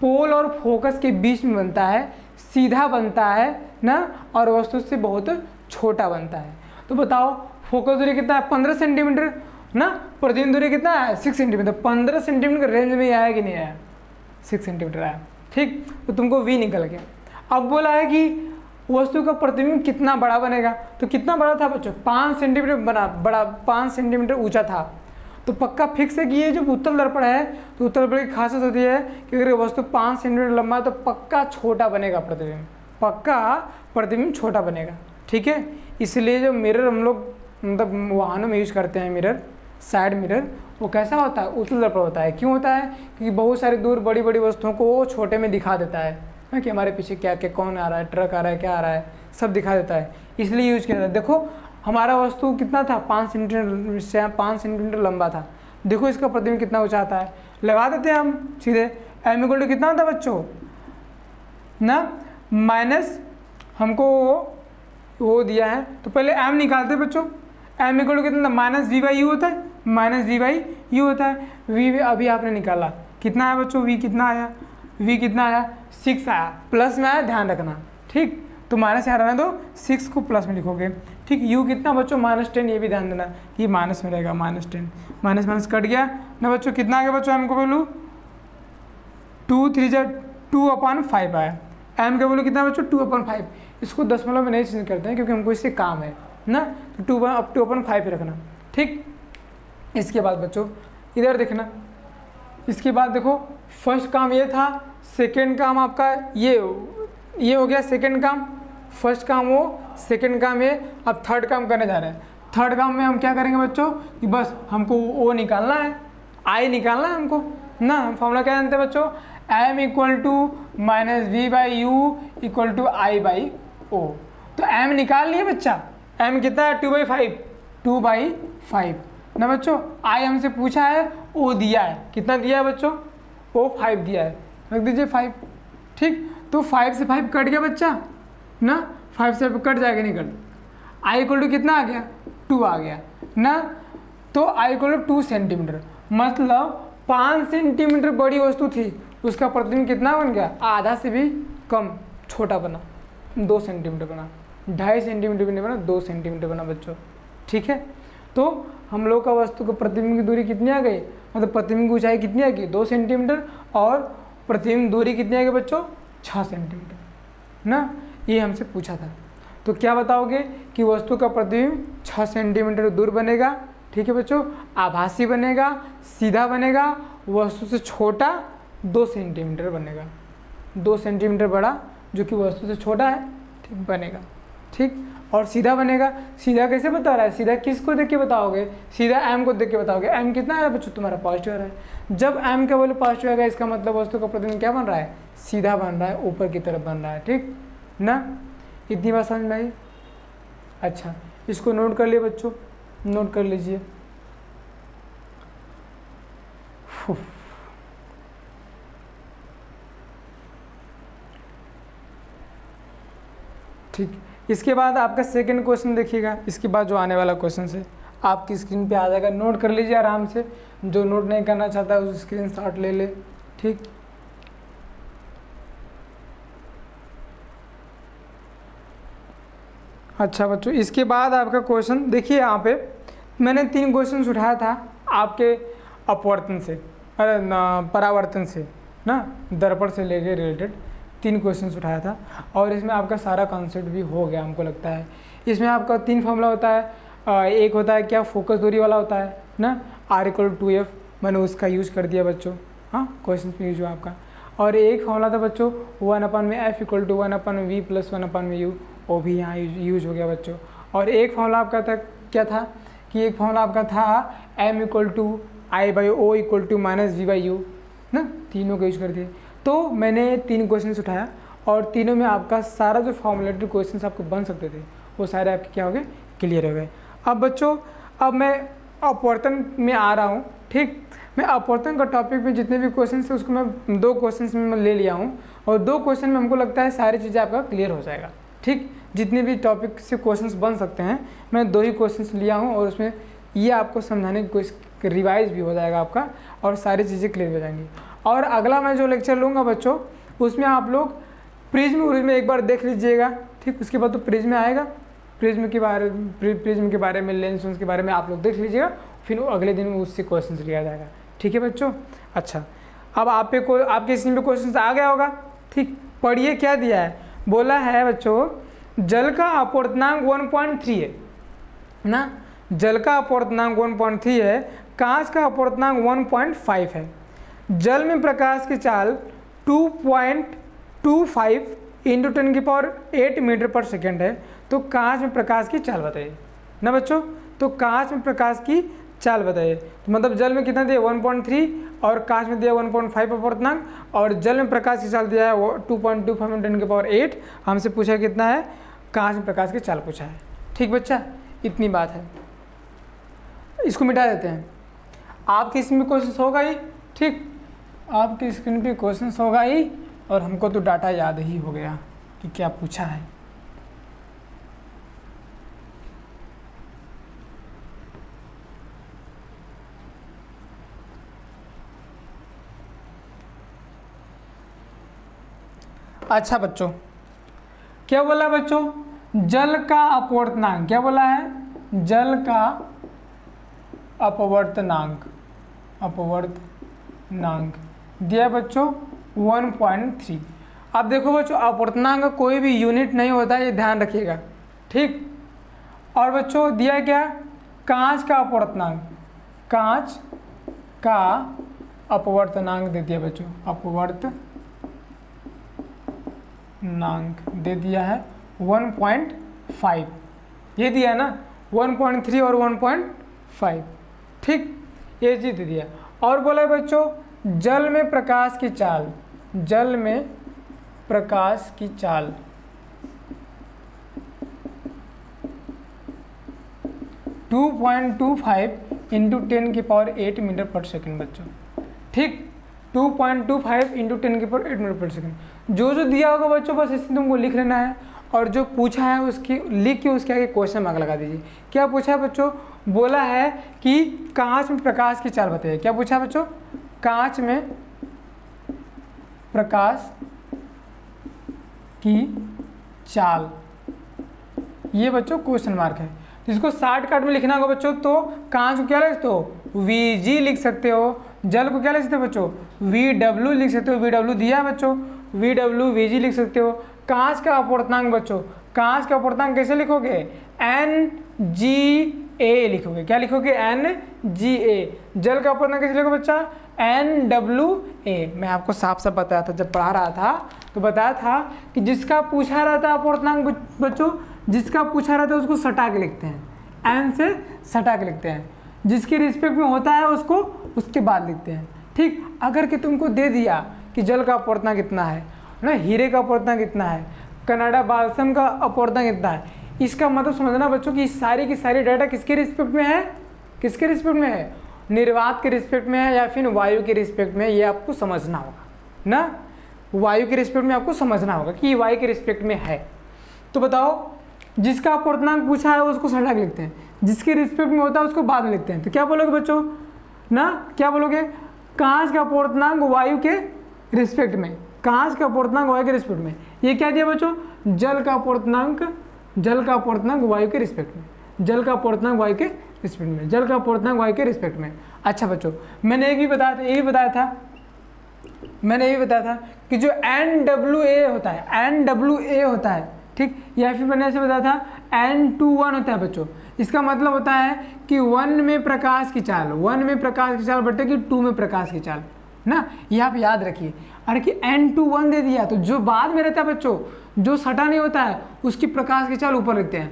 पोल और फोकस के बीच में बनता है, सीधा बनता है ना, और वस्तु से बहुत छोटा बनता है। तो बताओ फोकस दूरी कितना है 15 सेंटीमीटर ना, प्रतिबिंब दूरी कितना है 6 सेंटीमीटर, 15 सेंटीमीटर के रेंज में आया कि नहीं आया 6 सेंटीमीटर आया। ठीक, तो तुमको v निकल गया। अब बोला है कि वस्तु का प्रतिबिंब कितना बड़ा बनेगा, तो कितना बड़ा था बच्चों, 5 सेंटीमीटर बड़ा 5 सेंटीमीटर ऊंचा था। तो पक्का फिक्स है कि ये जो उत्तल दर्पण है, तो उत्तल दर्पण की खासियत होती है कि अगर वस्तु 5 सेंटीमीटर लंबा है तो पक्का छोटा बनेगा प्रतिबिंब, पक्का प्रतिबिंब छोटा बनेगा। ठीक है, इसलिए जो मिरर हम लोग मतलब वाहनों में यूज करते हैं, मिरर, साइड मिरर, वो कैसा होता है, उत्तल दर्पण होता है। क्यों होता है, क्योंकि बहुत सारी दूर बड़ी बड़ी वस्तुओं को वो छोटे में दिखा देता है कि हमारे पीछे क्या क्या कौन आ रहा है, ट्रक आ रहा है, क्या आ रहा है, सब दिखा देता है, इसलिए यूज किया जाता है। देखो हमारा वस्तु कितना था, 5 सेंटीमीटर लंबा था। देखो इसका प्रतिबिंब कितना ऊंचा आता है, लगा देते हैं हम सीधे। m इक्वल टू कितना था बच्चों ना, माइनस हमको वो दिया है, तो पहले m निकालते बच्चों। m इक्वल टू कितना था, माइनस v बाई यू होता है, माइनस v बाई यू होता है। v अभी आपने निकाला, कितना आया बच्चों, v कितना आया, v कितना आया, 6 आया, प्लस में आया, ध्यान रखना। ठीक, तो माइनस यहाँ रहना, तो 6 को प्लस में लिखोगे। ठीक, u कितना बच्चों, -10, ये भी ध्यान देना कि माइनस में रहेगा, -10, माइनस माइनस कट गया ना बच्चों, कितना आ गया बच्चों, m को वैल्यू 2 3 जा 2/5 आया। m का वैल्यू कितना बच्चों, 2/5। इसको दशमलव में नहीं चेंज करते हैं क्योंकि हमको इससे काम है ना, तो 2/5 रखना। ठीक, इसके बाद बच्चों इधर देखना, इसके बाद देखो फर्स्ट काम ये था, सेकेंड काम आपका ये हो गया सेकेंड काम, फर्स्ट काम वो, सेकेंड काम ये। अब थर्ड काम करने जा रहे हैं। थर्ड काम में हम क्या करेंगे बच्चों कि बस हमको ओ निकालना है, आई निकालना है हमको ना। हम फॉर्मूला क्या जानते हैं बच्चों, m equal to minus v by u equal to I by O. तो m निकाल लिए बच्चा, m कितना है, 2/5 ना बच्चों। आई हमसे पूछा है, ओ दिया है, कितना दिया है बच्चों, ओ 5 दिया है, रख दीजिए 5। ठीक, तो 5 से 5 कट गया बच्चा ना, 5 से कट जाएगा, नहीं कट। आई इक्वल टू कितना आ गया, 2 आ गया ना, तो आई इक्वल टू 2 सेंटीमीटर, मतलब 5 सेंटीमीटर बड़ी वस्तु थी, उसका प्रतिबिंब कितना बन गया, आधा से भी कम छोटा बना, 2 सेंटीमीटर बना, 2.5 सेंटीमीटर भी नहीं बना, 2 सेंटीमीटर बना बच्चों। ठीक है, तो हम लोग का वस्तु का प्रतिबिंब की दूरी कितनी आ गई, मतलब प्रतिबिंब की ऊंचाई कितनी आ गई, 2 सेंटीमीटर, और प्रतिबिंब दूरी कितनी आ गई बच्चों, 6 सेंटीमीटर ना, ये हमसे पूछा था। तो क्या बताओगे कि वस्तु का प्रतिबिंब 6 सेंटीमीटर दूर बनेगा। ठीक है बच्चों, आभासी बनेगा, सीधा बनेगा, वस्तु से छोटा 2 सेंटीमीटर बनेगा, 2 सेंटीमीटर बड़ा जो कि वस्तु से छोटा है, ठीक बनेगा। ठीक, और सीधा बनेगा। सीधा कैसे बता रहा है, सीधा किसको देख के बताओगे, सीधा m को देख के बताओगे। m कितना आ रहा है बच्चों, तुम्हारा पॉजिटिव आ रहा है। जब m का वैल्यू पॉजिटिव आएगा, इसका मतलब वस्तु का प्रतिबिंब क्या बन रहा है, सीधा बन रहा है, ऊपर की तरफ बन रहा है। ठीक ना, इतनी बात समझ में आई। अच्छा, इसको नोट कर लिए बच्चों, नोट कर लीजिए। ठीक, इसके बाद आपका सेकंड क्वेश्चन देखिएगा, इसके बाद जो आने वाला क्वेश्चन है आपकी स्क्रीन पे आ जाएगा, नोट कर लीजिए आराम से। जो नोट नहीं करना चाहता है उस स्क्रीन शॉट ले ले। ठीक, अच्छा बच्चों, इसके बाद आपका क्वेश्चन देखिए, यहाँ पे मैंने 3 क्वेश्चन उठाया था आपके अपवर्तन से, अरे परावर्तन से ना, दर्पण से लेके रिलेटेड 3 क्वेश्चन उठाया था, और इसमें आपका सारा कॉन्सेप्ट भी हो गया हमको लगता है। इसमें आपका 3 फॉर्मूला होता है, एक होता है क्या, फोकस दूरी वाला होता है ना, R इक्वल टू 2F, मैंने उसका यूज़ कर दिया बच्चों, हाँ क्वेश्चन में यूज हुआ आपका। और एक फॉर्मूला था बच्चों 1/F equal to 1/V plus 1/U, वो भी यहाँ यूज हो गया बच्चों। और एक फॉर्मूला आपका था, क्या था कि एक फॉर्मूला आपका था M equal to I/O equal to -V/U ना, तीनों का यूज कर दिए। तो मैंने 3 क्वेश्चन उठाया, और तीनों में आपका सारा जो फॉर्मुलेटरी क्वेश्चन आपको बन सकते थे वो सारे आपके क्या हो गए, क्लियर हो गए। अब बच्चों, अब मैं अपवर्तन में आ रहा हूँ। ठीक, मैं अपवर्तन का टॉपिक में जितने भी क्वेश्चन है उसको मैं 2 क्वेश्चन में ले लिया हूँ, और 2 क्वेश्चन में हमको लगता है सारी चीज़ें आपका क्लियर हो जाएगा। ठीक, जितने भी टॉपिक से क्वेश्चंस बन सकते हैं मैं 2 ही क्वेश्चंस लिया हूँ, और उसमें ये आपको समझाने की कोशिश, रिवाइज भी हो जाएगा आपका, और सारी चीज़ें क्लियर हो जाएंगी। और अगला मैं जो लेक्चर लूँगा बच्चों, उसमें आप लोग प्रिज्म एक बार देख लीजिएगा। ठीक, उसके बाद तो प्रिज्म आएगा, प्रिज्म के बारे में, लेंस के बारे में आप लोग देख लीजिएगा, फिर अगले दिन में उससे क्वेश्चन लिया जाएगा। ठीक है बच्चों, अच्छा अब आपके स्क्रीन पे क्वेश्चन आ गया होगा। ठीक, पढ़िए क्या दिया है, बोला है बच्चों जल का अपवर्तनांक 1.3 है ना, जल का अपवर्तनांक 1.3 है, कांच का अपवर्तनांक 1.5 है। जल में प्रकाश की चाल 2.25 इंटू 10⁸ मीटर पर सेकेंड है, तो कांच में प्रकाश की चाल बताइए ना बच्चों। तो कांच में प्रकाश की चाल बताइए, तो मतलब जल में कितना दिया 1.3 और कांच में दिया 1.5 अपवर्तनांक, और जल में प्रकाश की चाल दिया है 2.25 इंटू 10⁸। हमसे पूछा कितना है, कांच में प्रकाश की चाल पूछा है। ठीक बच्चा, इतनी बात है, इसको मिटा देते हैं। आपकी स्क्रीन पे क्वेश्चन होगा ही, ठीक, आपकी स्क्रीन पे क्वेश्चन होगा ही, और हमको तो डाटा याद ही हो गया कि क्या पूछा है। अच्छा बच्चों, क्या बोला बच्चों, जल का अपवर्तनांक, क्या बोला है, जल का अपवर्तनांक, अपवर्तनांक दिया बच्चों 1.3। अब देखो बच्चों, अपवर्तनांक का कोई भी यूनिट नहीं होता है, ये ध्यान रखिएगा, ठीक। और बच्चों दिया क्या, कांच का अपवर्तनांक, कांच का अपवर्तनांक दे दिया बच्चों, अपवर्तनांक दे दिया है 1.5, ये दिया है ना 1.3 और 1.5, ठीक, ये चीज दे दिया। और बोला बच्चों जल में प्रकाश की चाल, जल में प्रकाश की चाल 2.25 इंटू 10⁸ मीटर पर सेकेंड बच्चों, ठीक, 2.25 इंटू 10⁸ मीटर पर सेकेंड। जो जो दिया होगा बच्चों बस इसे तुमको लिख लेना है, और जो पूछा है उसकी लिख के उसके आगे क्वेश्चन मार्क लगा दीजिए। क्या पूछा है बच्चों, बोला है कि कांच में प्रकाश की चाल बताइए। क्या पूछा है बच्चों, कांच में प्रकाश की चाल, ये बच्चों क्वेश्चन मार्क है। जिसको शॉर्टकट में लिखना होगा बच्चों, तो कांच को क्या लिख सकते हो, Vg लिख सकते हो। जल को क्या लिख सकते हो बच्चों, Vw लिख सकते हो, Vw दिया है बच्चों, Vw Vg लिख सकते हो। कांच का अपवर्तनांक बच्चों, कांच का अपवर्तनांक कैसे लिखोगे, Nga लिखोगे। क्या लिखोगे, Nga। जल का अपवर्तनांक कैसे लिखोगे बच्चा, Nwa। मैं आपको साफ साफ बताया था जब पढ़ा रहा था, तो बताया था कि जिसका पूछा रहता है अपवर्तनांक बच्चों, जिसका पूछा रहता है उसको सटा के लिखते हैं, एन से सटा के लिखते हैं। जिसके रिस्पेक्ट में होता है उसको उसके बाद लिखते हैं, ठीक। अगर कि तुमको दे दिया कि जल का अपवर्तनांक कितना है ना, हीरे का अपवर्तनांक कितना है, कनाडा बाल्सम का अपवर्तनांक कितना है, इसका मतलब समझना बच्चों कि सारी की सारी डाटा किसके रिस्पेक्ट में है, किसके रिस्पेक्ट में है, निर्वात के रिस्पेक्ट में है या फिर वायु के रिस्पेक्ट में, ये आपको समझना होगा ना। वायु के रिस्पेक्ट में आपको समझना होगा कि ये वायु के रिस्पेक्ट में है। तो बताओ, जिसका अपवर्तनांक पूछा है उसको सटा के लिखते हैं, जिसके रिस्पेक्ट में होता है उसको बाद में लिखते हैं। तो क्या बोलोगे बच्चों ना, क्या बोलोगे, कांच का अपवर्तनांक वायु के रिस्पेक्ट में, कांच का अपवर्तनांक वायु के रिस्पेक्ट में। ये क्या दिया बच्चों, जल का अपवर्तनांक, जल का अपवर्तनांक वायु के रिस्पेक्ट में, जल का अपवर्तनांक वायु के रिस्पेक्ट में, जल का अपवर्तनांक वायु के रिस्पेक्ट में। अच्छा बच्चों, मैंने एक भी बताया था, ये भी बताया था, मैंने ये भी बताया था कि जो NWA होता है, NWA होता है, ठीक, या फिर मैंने ऐसे बताया था N21 होता है बच्चों। इसका मतलब होता है कि 1 में प्रकाश की चाल, 1 में प्रकाश की चाल बटेगी 2 में प्रकाश की चाल ना, ये आप याद रखिए। अरे कि N21 दे दिया तो जो बाद में रहता है बच्चों, जो सटा नहीं होता है उसकी प्रकाश की चाल ऊपर लिखते हैं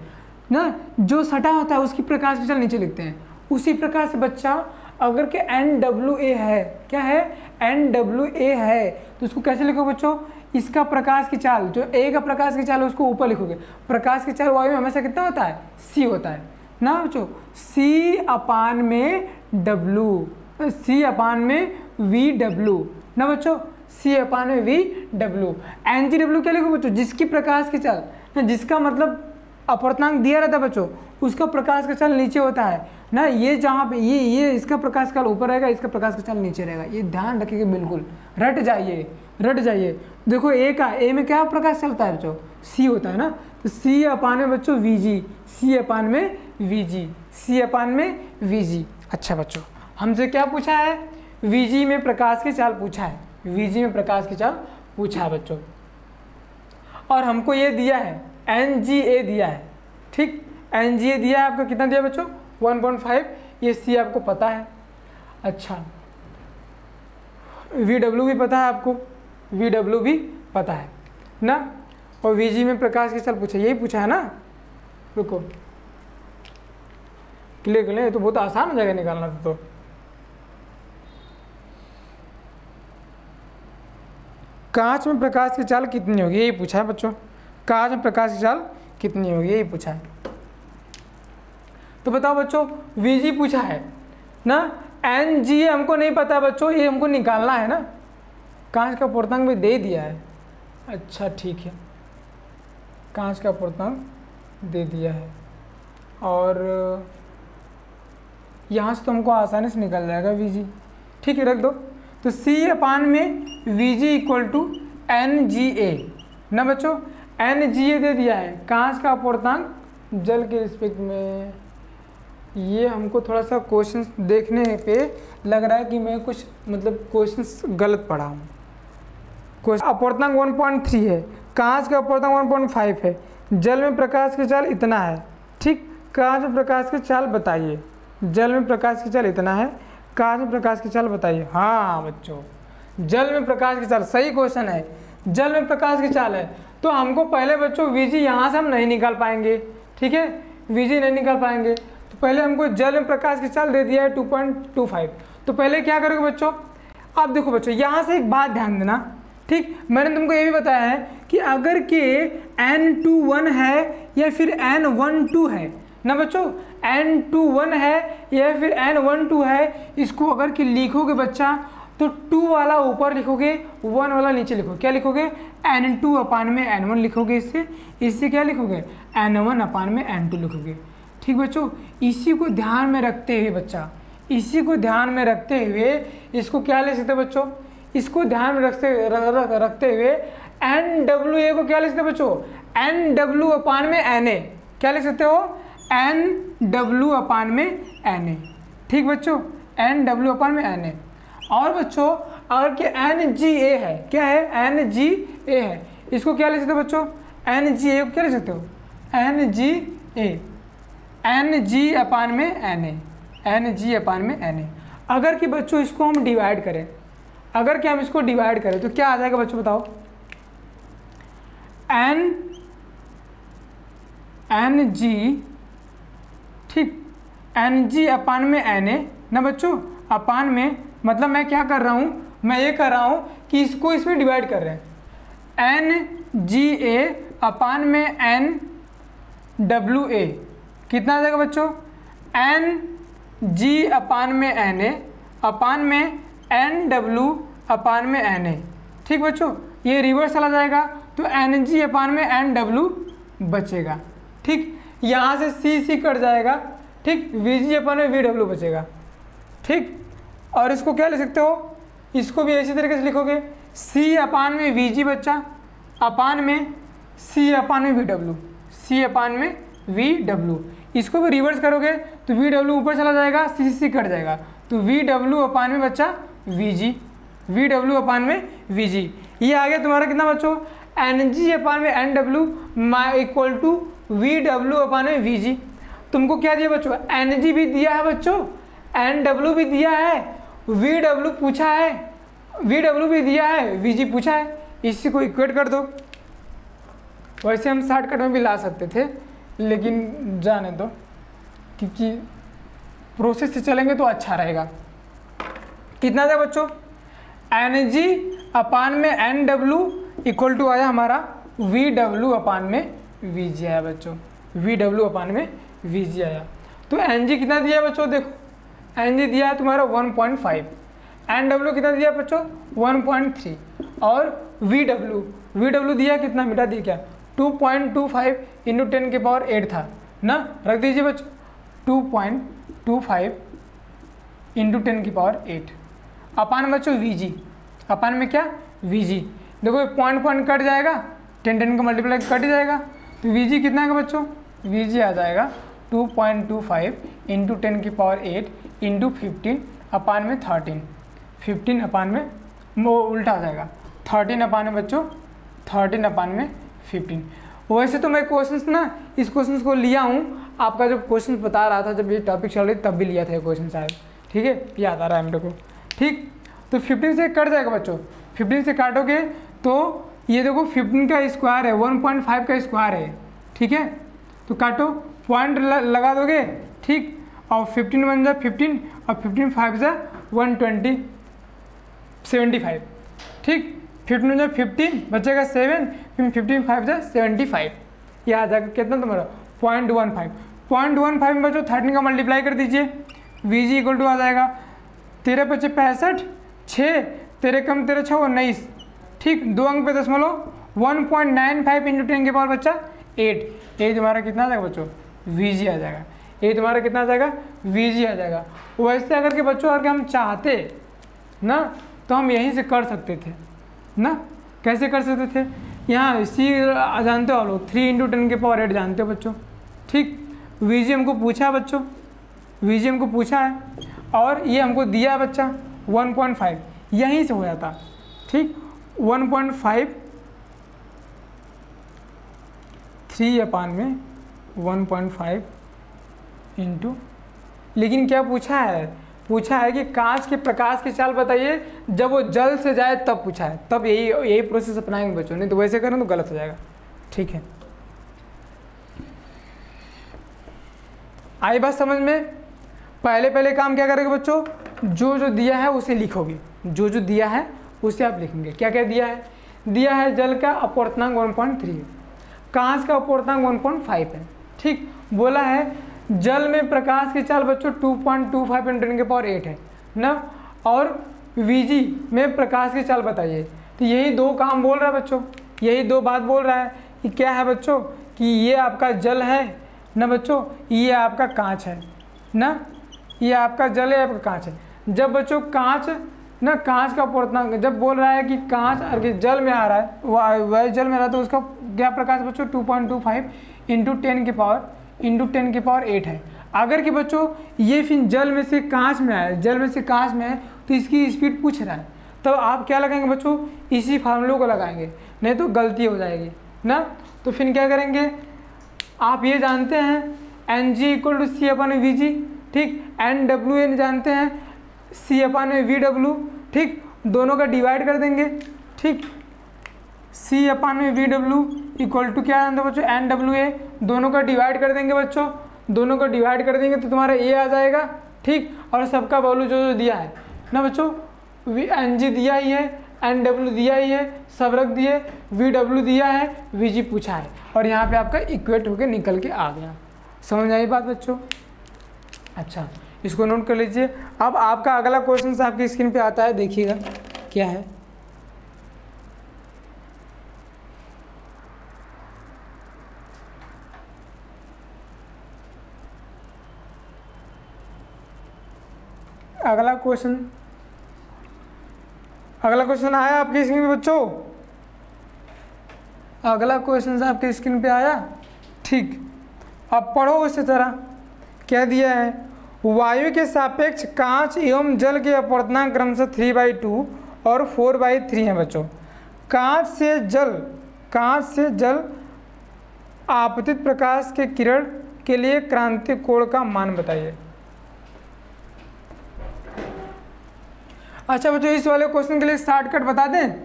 ना, जो सटा होता है उसकी प्रकाश की चाल नीचे लिखते हैं। उसी प्रकार से बच्चा अगर के NWA है, क्या है, NWA है, तो उसको कैसे लिखो बच्चों, इसका प्रकाश की चाल, जो A का प्रकाश की चाल है उसको ऊपर लिखोगे। प्रकाश की चाल वायु में हमेशा कितना होता है, C होता है ना बच्चों, C/में W, C/में VW ना बच्चों, C/में VW। NGW क्या लिखो बच्चों, जिसकी प्रकाश की चाल ना, जिसका मतलब अपवर्तनांक दिया रहता है बच्चों, उसका प्रकाश का चाल नीचे होता है ना। ये जहाँ पे ये इसका प्रकाश काल ऊपर रहेगा, इसका प्रकाश का चाल नीचे रहेगा, ये ध्यान रखिए बिल्कुल, रट जाइए, रट जाइए। देखो A में क्या प्रकाश चलता है बच्चों, C होता है ना, तो C/में बच्चों VG, C/में VG, C/में VG। अच्छा बच्चों, हमसे क्या पूछा है, VG में प्रकाश की चाल पूछा है, VG में प्रकाश की चाल पूछा है बच्चों। और हमको ये दिया है NGA दिया है, ठीक, NGA दिया है आपका, कितना दिया बच्चों 1.5, ये C आपको पता है। अच्छा VW भी पता है आपको, VW भी पता है ना, और VG में प्रकाश की चाल पूछा, यही पूछा है ना, रुको क्लियर कर लें, ये तो बहुत आसान हो जाएगा निकालना तो। कांच में प्रकाश की चाल कितनी होगी, यही पूछा है बच्चों, कांच में प्रकाश की चाल कितनी होगी, यही पूछा है। तो बताओ बच्चों, VG पूछा है ना, NGA हमको नहीं पता है बच्चों, ये हमको निकालना है ना, कांच का पूर्णांक भी दे दिया है। अच्छा ठीक है, कांच का पूर्णांक दे दिया है, और यहाँ से तो हमको आसानी से निकल जाएगा VG, ठीक है, रख दो। तो C/में VG इक्वल टू NGA ना बच्चों, NGA दे दिया है, कांच का पूर्णांक जल के रिस्पेक्ट में। ये हमको थोड़ा सा क्वेश्चन देखने पे लग रहा है कि मैं कुछ मतलब क्वेश्चन गलत पढ़ा हूँ। क्वेश्चन अपूर्णांक 1.3 है, कांच का अपूर्णांक 1.5 है, जल में प्रकाश की चाल इतना है, ठीक, कांच में प्रकाश की चाल बताइए, जल में प्रकाश की चाल इतना है, कांच में प्रकाश की चाल बताइए। हाँ बच्चों, जल में प्रकाश की चाल, सही क्वेश्चन है, जल में प्रकाश की चाल है। तो हमको पहले बच्चों VG यहाँ से हम नहीं निकाल पाएंगे, ठीक है, VG नहीं निकाल पाएंगे, तो पहले हमको जल में प्रकाश की चाल दे दिया है 2.25। तो पहले क्या करोगे बच्चों, आप देखो बच्चों, यहाँ से एक बात ध्यान देना, ठीक, मैंने तुमको ये भी बताया है कि अगर के N21 है या फिर N12 है ना बच्चों, N21 है या फिर N12 है, इसको अगर कि लिखोगे बच्चा तो 2 वाला ऊपर लिखोगे, 1 वाला नीचे लिखोगे, क्या लिखोगे N2/N1 लिखोगे, इससे क्या लिखोगे N1/N2 लिखोगे, ठीक बच्चों। इसी को ध्यान में रखते हुए बच्चा, इसी को ध्यान में रखते हुए इसको क्या ले सकते बच्चों, इसको ध्यान में रखते हुए NWA को क्या लिख सकते हो बच्चों, NW/NA, क्या लिख सकते हो NW/NA, ठीक बच्चों, NW/NA। और बच्चों अगर कि NGA है, क्या है NGA है, इसको क्या लिख सकते हो बच्चों, NGA को क्या लिख सकते हो NG/NA। अगर कि बच्चों इसको हम डिवाइड करें, अगर कि हम इसको डिवाइड करें तो क्या आ जाएगा बच्चों बताओ, NG, ठीक, NG/NA ना बच्चों, अपान में मतलब मैं क्या कर रहा हूँ, मैं ये कर रहा हूँ कि इसको इसमें डिवाइड कर रहे हैं, NGA/NWA कितना आ जाएगा बच्चों, NG/NA अपान में NW/NA, ठीक बच्चों, ये रिवर्स चला जाएगा तो NG/NW बचेगा, ठीक, यहाँ से C कट जाएगा, ठीक, VG/VW बचेगा, ठीक। और इसको क्या लिख सकते हो, इसको भी इसी तरीके से लिखोगे, C/VG बच्चा अपान में C/VW, C/VW, इसको भी रिवर्स करोगे तो VW ऊपर चला जाएगा, C कट जाएगा, तो VW/में बच्चा VG, VW/VG, ये आ गया तुम्हारा कितना बच्चों, NG/NW इक्वल टू VW/VG। तुमको क्या दिया बच्चों, NG भी दिया है बच्चों, NW भी दिया है, VW पूछा है, VW भी दिया है, VG पूछा है, इसी को इक्वेट कर दो। वैसे हम शॉर्टकट में भी ला सकते थे, लेकिन जाने दो, क्योंकि प्रोसेस से चलेंगे तो अच्छा रहेगा। कितना था बच्चों, NG/NW इक्वल टू आया हमारा VW/VG आया बच्चों, VW/VG आया। तो NG कितना दिया बच्चों, देखो NG दिया है तुम्हारा 1.5, NW कितना दिया बच्चों 1.3, और VW दिया कितना, मिटा दिया क्या 2.25 × 10⁸ था ना, रख दीजिए बच्चों 2.25 × 10⁸ अपान बच्चों VG, अपान में क्या VG, देखो पॉइंट कट जाएगा, 10 का मल्टीप्लाई कट जाएगा, तो VG कितना है बच्चों, VG आ जाएगा 2.25 × 10⁸ × 15 अपान में 13, 15 अपान में वो उल्टा आ जाएगा 13 अपान में बच्चों 13 अपान में 15। वैसे तो मैं क्वेश्चन ना इस क्वेश्चन को लिया हूँ, आपका जब क्वेश्चन बता रहा था, जब ये टॉपिक चल रही तब भी लिया था ये क्वेश्चन शायद, ठीक है, याद आ रहा है मेरे को। ठीक, तो 15 से कट जाएगा बच्चों, 15 से काटोगे तो ये देखो 15 का स्क्वायर है, 1.5 का स्क्वायर है, ठीक है, तो काटो, पॉइंट लगा दोगे, ठीक, और 15 बन जा 15 और 15 5 जा 120 75, ठीक, 15 जा 15 बचेगा 7, फिर 15 5 जा 75, ये आ जाएगा कितना तुम्हारा 0.15। 0.15 में बच्चों 13 का मल्टीप्लाई कर दीजिए, वी जी इक्वल टू आ जाएगा 13 × 5 = 65, 6 13 कम 13 6 19, ठीक, 2 अंक पे दशमलव, 1.95 × 10 के पावर बच्चा 8, ये तुम्हारा कितना आ जाएगा बच्चों वी जी आ जाएगा, ये तुम्हारा कितना आ जाएगा वी जी आ जाएगा। वैसे अगर के बच्चों अगर हम चाहते ना तो हम यहीं से कर सकते थे ना, कैसे कर सकते थे, यहाँ इसी जानते हो आप लोग 3 × 10 के पावर 8 जानते हो बच्चों, ठीक, वी जी हमको पूछा है बच्चों, वी जी हमको पूछा है और ये हमको दिया है बच्चा 1.5, यहीं से हो जाता, ठीक, 1.5 3/1.5 इंटू, लेकिन क्या पूछा है, पूछा है कि कांच के प्रकाश की चाल बताइए जब वो जल से जाए तब पूछा है, तब यही प्रोसेस अपनाएंगे बच्चों, नहीं तो वैसे करें तो गलत हो जाएगा, ठीक है। आई बात समझ में? पहले काम क्या करेंगे बच्चों, जो दिया है उसे लिखोगे, जो दिया है उसे आप लिखेंगे। क्या क्या दिया है, दिया है जल का अपवर्तनांक 1.3 है, कांच का अपवर्तनांक 1.5 है, ठीक, बोला है जल में प्रकाश की चाल बच्चों 2.25 × 10 के पावर 8 है ना, और वीजी में प्रकाश की चाल बताइए, तो यही दो काम बोल रहा है बच्चों, यही दो बात बोल रहा है कि क्या है बच्चों कि ये आपका जल है ना बच्चों, ये आपका कांच है ना, ये आपका जल है, आपका कांच है। जब बच्चों कांच ना, कांच का अपवर्तनांक जब बोल रहा है कि कांच अगर जल में आ रहा है, वह जल में आ रहा है तो उसका क्या प्रकाश बच्चों 2.25 × 10 के पावर 8 है। अगर कि बच्चों ये फिर जल में से कांच में आए, जल में से कांच में है तो इसकी स्पीड पूछ रहा है, तब आप क्या लगाएंगे बच्चों, इसी फार्मूले को लगाएंगे, नहीं तो गलती हो जाएगी ना। तो फिर क्या करेंगे, आप ये जानते हैं Ng = C/Vg, ठीक, Nw जानते हैं C/Vw, ठीक, दोनों का डिवाइड कर देंगे, ठीक, C/Vw इक्वल टू क्या जानते हो बच्चों Nwa, दोनों का डिवाइड कर देंगे बच्चों, दोनों का डिवाइड कर देंगे तो तुम्हारा A आ जाएगा, ठीक, और सबका वैल्यू जो दिया है ना बच्चों, Ng दिया ही है, Nw दिया ही है, सब रख दिए, Vw दिया है, Vg पूछा है, और यहाँ पे आपका इक्वेट होके निकल के आ गया। समझ आई बात बच्चों? अच्छा, इसको नोट कर लीजिए। अब आपका अगला क्वेश्चन आपकी स्क्रीन पे आता है, देखिएगा क्या है। अगला क्वेश्चन आया आपकी स्क्रीन पे बच्चों, अगला क्वेश्चन आपकी स्क्रीन पे आया, ठीक, अब पढ़ो उसी तरह। क्या दिया है, वायु के सापेक्ष कांच एवं जल के अपवर्तनांक क्रमशः 3/2 और 4/3 है बच्चों। कांच से जल आपतित प्रकाश के किरण के लिए क्रांतिक कोण का मान बताइए। अच्छा बच्चों, इस वाले क्वेश्चन के लिए शॉर्टकट बता दें,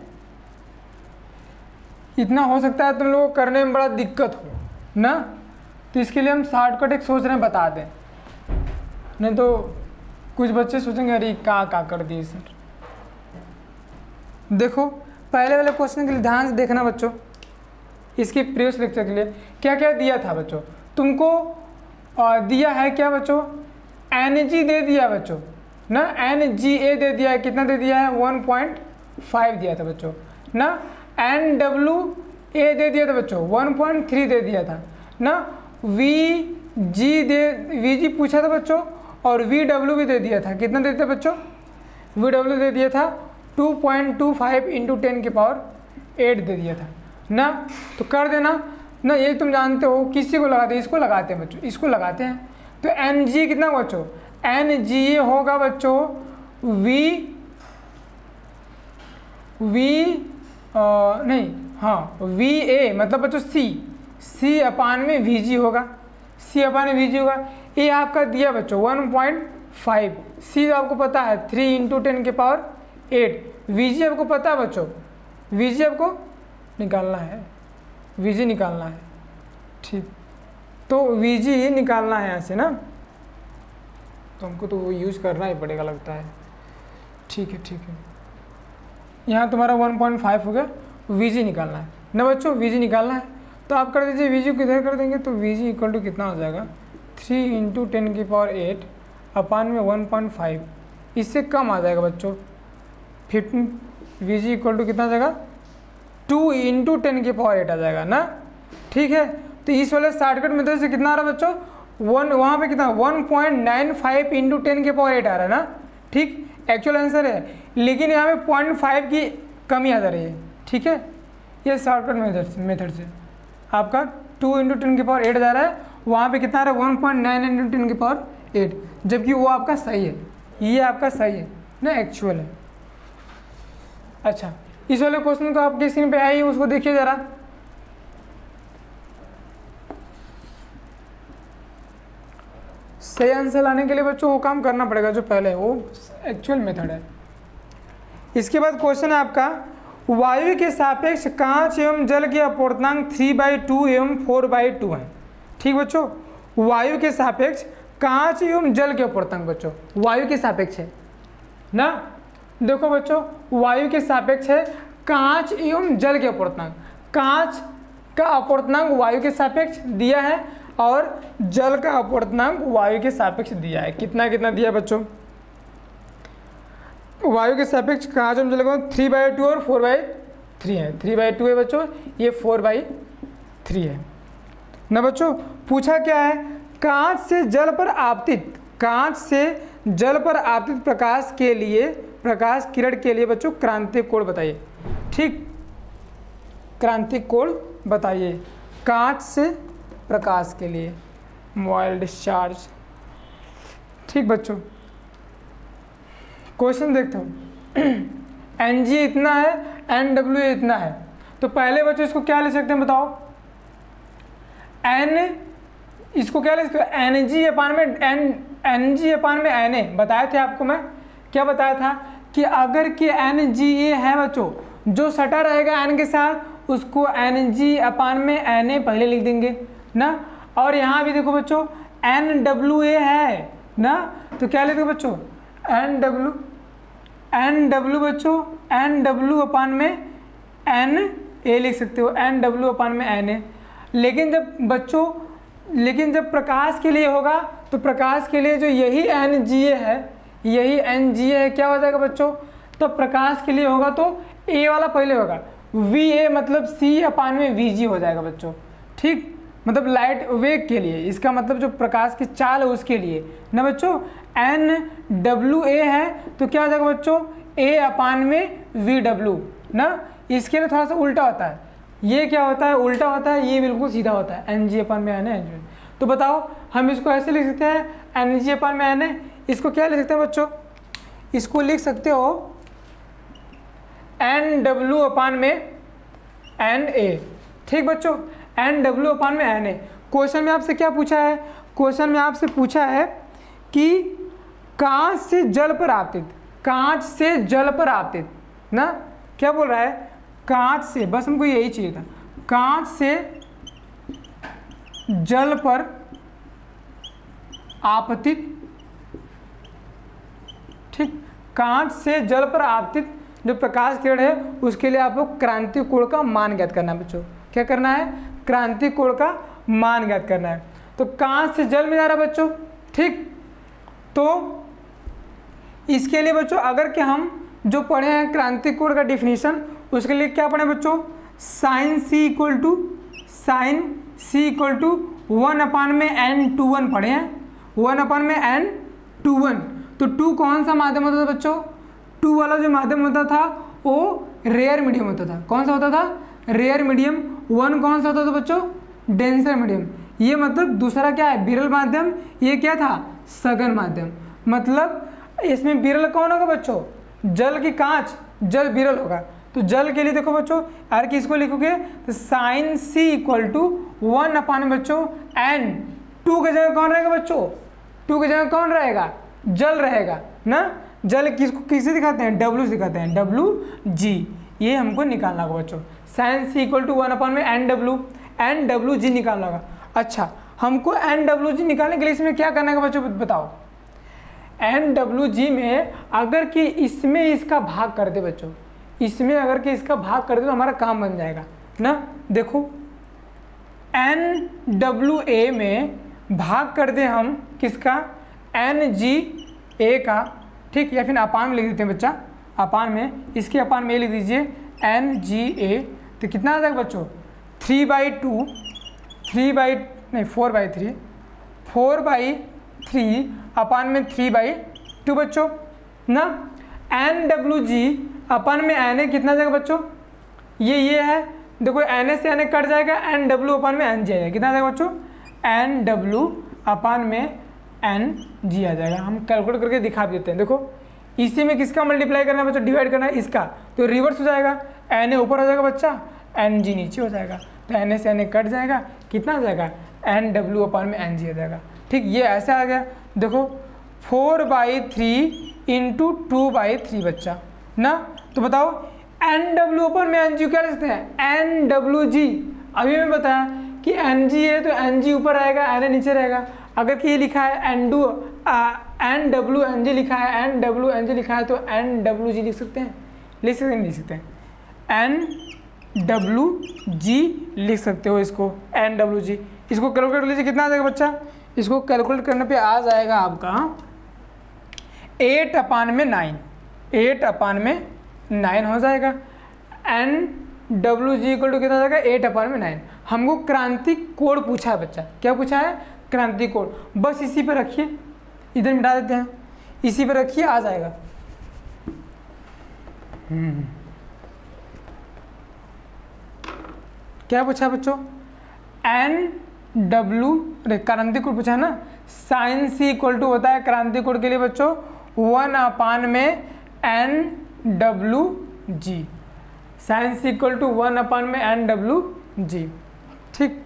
इतना हो सकता है तुम लोगों को करने में बड़ा दिक्कत हो ना, तो इसके लिए हम शॉर्टकट एक सोच रहे हैं बता दें, नहीं तो कुछ बच्चे सोचेंगे अरे क्या कर दिए सर। देखो पहले वाले क्वेश्चन के लिए ध्यान से देखना बच्चों, इसके प्रीवियस लेक्चर के लिए क्या क्या दिया था बच्चों, तुमको दिया है क्या बच्चों, Ng दे दिया बच्चों ना, Nga दे दिया है, कितना दे दिया है 1.5 दिया था बच्चों ना, Nwa दे दिया था बच्चों 1.3 दे दिया था ना, Vg पूछा था बच्चों, और Vw भी दे दिया था, कितना दे दिया बच्चों, Vw दे दिया था 2.25 × 10 के पावर 8 दे दिया था ना। तो कर देना ना, ये तुम जानते हो, किसी को लगाते हैं, इसको लगाते हैं बच्चों, इसको लगाते हैं, तो Ng कितना बच्चों, Nga होगा बच्चों नहीं हाँ VA मतलब बच्चों C अपान में VG होगा, C अपान में VG होगा। ये आपका दिया बच्चों 1.5, C आपको पता है 3 × 10⁸, VG आपको पता है बच्चों, VG आपको निकालना है, VG निकालना है, ठीक। तो VG निकालना है यहाँ से ना, तो हमको तो वो यूज करना ही पड़ेगा लगता है। ठीक है, यहाँ तुम्हारा 1.5 हो गया, VG निकालना है ना बच्चों, VG निकालना है। तो आप कर दीजिए VG को इधर कर देंगे तो VG इक्वल टू कितना हो जाएगा 3 × 10⁸ अपान में 1.5, इससे कम आ जाएगा बच्चों 15। VG इक्वल टू कितना आ जाएगा 2 × 10⁸ आ जाएगा ना, ठीक है। तो इस वाले शॉर्टकट मेथड से कितना आ रहा है बच्चों, वहाँ पे कितना 1.95 × 10⁸ आ रहा है ना, ठीक एक्चुअल आंसर है, लेकिन यहाँ पे 0.5 की कमी आ जा रही है, ठीक है। ये शॉर्टकट मेथड से आपका 2 × 10⁸ जा रहा है, वहाँ पे कितना आ रहा है 1.9 × 10⁸, जबकि वो आपका सही है, ये आपका सही है ना, एक्चुअल है। अच्छा, इस वाले क्वेश्चन को आपके स्क्रीन पे आई उसको देखिए ज़रा। सही आंसर लाने के लिए बच्चों वो काम करना पड़ेगा जो पहले है, वो एक्चुअल मेथड है। इसके बाद क्वेश्चन है आपका, वायु के सापेक्ष कांच एवं जल के अपूर्णांक 3/2 एवं 4/2 है, ठीक बच्चों। वायु के सापेक्ष कांच एवं जल के अपूर्णांक बच्चों, वायु के सापेक्ष है ना, देखो बच्चों वायु के सापेक्ष है कांच एवं जल के अपूर्णांक, कांच का अपूर्णांक वायु के सापेक्ष दिया है और जल का अपूर्णांक वायु के सापेक्ष दिया है। कितना कितना दिया बच्चों, वायु के सापेक्ष कांच एवं जल का 3/2 और 4/3 है, 3/2 है बच्चों, ये 4/3 है ना बच्चों। पूछा क्या है, कांच से जल पर आपतित, कांच से जल पर आपतित प्रकाश के लिए, प्रकाश किरण के लिए बच्चों क्रांतिक कोण बताइए, ठीक क्रांतिक कोण बताइए कांच से प्रकाश के लिए, मोबाइल डिस्चार्ज, ठीक बच्चों। क्वेश्चन देखता हूँ, Ng इतना है, Nw इतना है, तो पहले बच्चों इसको क्या ले सकते हैं बताओ, N इसको क्या ले सकते हो Ng अपान में Na बताए थे आपको, मैं क्या बताया था कि अगर कि Nga है बच्चों, जो सटा रहेगा N के साथ उसको Ng अपान में Na पहले लिख देंगे ना। और यहाँ भी देखो बच्चों Nwa है ना, तो क्या लिखोगे बच्चों Nw बच्चों, Nw अपान में Na लिख सकते हो, Nw अपान में Na। लेकिन जब बच्चों, लेकिन जब प्रकाश के लिए होगा तो प्रकाश के लिए जो यही Nga है, यही Nga है, क्या हो जाएगा बच्चों, तो प्रकाश के लिए होगा तो A वाला पहले होगा, Va मतलब C अपान में Vg हो जाएगा बच्चों, ठीक मतलब लाइट वेग के लिए, इसका मतलब जो प्रकाश की चाल है उसके लिए ना बच्चों। Nwa है तो क्या हो जाएगा बच्चों A अपान में Vw ना, इसके लिए थोड़ा सा उल्टा होता है, ये क्या होता है उल्टा होता है, ये बिल्कुल सीधा होता है Ng अपान में Na। तो बताओ हम इसको ऐसे लिख सकते हैं Ng अपान में Na, इसको क्या लिख सकते हैं बच्चों, इसको लिख सकते हो Nw अपान में Na, ठीक बच्चों Nw अपान में Na। क्वेश्चन में आपसे क्या पूछा है, क्वेश्चन में आपसे पूछा है कि कांच से जल पर आपतित, कांच से जल पर आपतित ना, क्या बोल रहा है कांच से, बस हमको यही चाहिए था, कांच से जल पर आपतित, ठीक कांच से जल पर आपतित जो प्रकाश किरण है उसके लिए आपको क्रांतिक कोण का मान ज्ञात करना है बच्चों। क्या करना है, क्रांतिक कोण का मान ज्ञात करना है। तो कांच से जल में जा रहा है बच्चों, ठीक तो इसके लिए बच्चों अगर कि हम जो पढ़े हैं क्रांतिक कोण का डिफिनीशन, उसके लिए क्या पढ़े बच्चों, साइन सी इक्वल टू 1 अपान में n/2 पढ़े हैं, 1 अपान में n/2। तो 2 कौन सा माध्यम होता था बच्चों, 2 वाला जो माध्यम होता था वो रेयर मीडियम होता था, कौन सा होता था रेयर मीडियम। 1 कौन सा होता था बच्चों, डेंसर मीडियम, ये मतलब दूसरा क्या है विरल माध्यम, ये क्या था सघन माध्यम। मतलब इसमें विरल कौन होगा बच्चों, जल की कांच, जल विरल होगा, तो जल के लिए देखो बच्चों, अगर किसको लिखोगे तो साइन सी इक्वल टू 1 अपान बच्चों एन, 2 की जगह कौन रहेगा बच्चों, 2 की जगह कौन रहेगा, जल रहेगा ना। जल किसको किसे दिखाते हैं, डब्ल्यू दिखाते हैं, डब्ल्यू जी, ये हमको निकालना होगा बच्चों। साइन सी इक्वल टू 1 अपान में एन डब्ल्यू जी निकालना होगा। अच्छा, हमको एन डब्ल्यू जी निकालने के लिए इसमें क्या करना है बच्चों बताओ। एन डब्ल्यू जी में अगर कि इसमें इसका भाग कर दे बच्चों, इसमें अगर कि इसका भाग कर दे तो हमारा काम बन जाएगा ना। देखो एन डब्ल्यू ए में भाग कर दे हम किसका, एन जी ए का, ठीक, या फिर अपान में लिख देते हैं बच्चा, अपान में, इसके अपान में लिख दीजिए एन जी ए, तो कितना आ जाएगा बच्चों 3/2, 4/3 अपान में 3/2 बच्चों ना। एन डब्ल्यू जी अपान में एन ए कितना जाएगा बच्चों, ये है, देखो एन ए से एन ए कट जाएगा, एन डब्ल्यू अपान में एन जी आएगा, कितना जाएगा बच्चों, एन डब्ल्यू अपान में एन जी आ जाएगा। हम कैलकुलेट करके दिखा देते हैं। देखो इसी में किसका मल्टीप्लाई करना है बच्चों, डिवाइड करना है इसका, तो रिवर्स हो जाएगा, एन ए ऊपर हो जाएगा बच्चा, एन जी नीचे हो जाएगा, तो एन ए से एन ए कट जाएगा, कितना आ जाएगा, एन डब्ल्यू अपान में एन जी आ जाएगा। ठीक, ये ऐसा आ गया। देखो 4/3 इंटू 2/3 बच्चा ना। तो बताओ एन डब्ल्यू अपान में एन जी क्या लिखते हैं, एन डब्ल्यू जी। अभी मैं बताया कि एन जी है तो एन जी ऊपर आएगा, एन ए नीचे रहेगा। अगर कि ये लिखा है एन डब्ल्यू एन जी लिखा है, एन डब्ल्यू एन जी लिखा है, तो एन डब्ल्यू जी लिख सकते हैं, लिख सकते हैं, नहीं लिख सकते हैं, एन डब्ल्यू जी लिख सकते हो इसको, एन डब्ल्यू जी। इसको कैलकुलेट कर लीजिए, कितना आ जाएगा बच्चा, इसको कैलकुलेट करने पे आ जाएगा आपका 8/9, 8/9 हो जाएगा। N W G equal to कितना हो जाएगा, 8/9। हमको क्रांति कोण पूछा है बच्चा, क्या पूछा है, क्रांति कोण। बस इसी पे रखिए, इधर मिटा देते हैं, इसी पे रखिए, आ जाएगा। क्या पूछा बच्चों, एन डब्ल्यू, अरे क्रांति कोण पूछा है ना। साइन सी इक्वल टू होता है क्रांति कोण के लिए बच्चों 1/, N W G. Sine C equal to 1/, N W G. ठीक,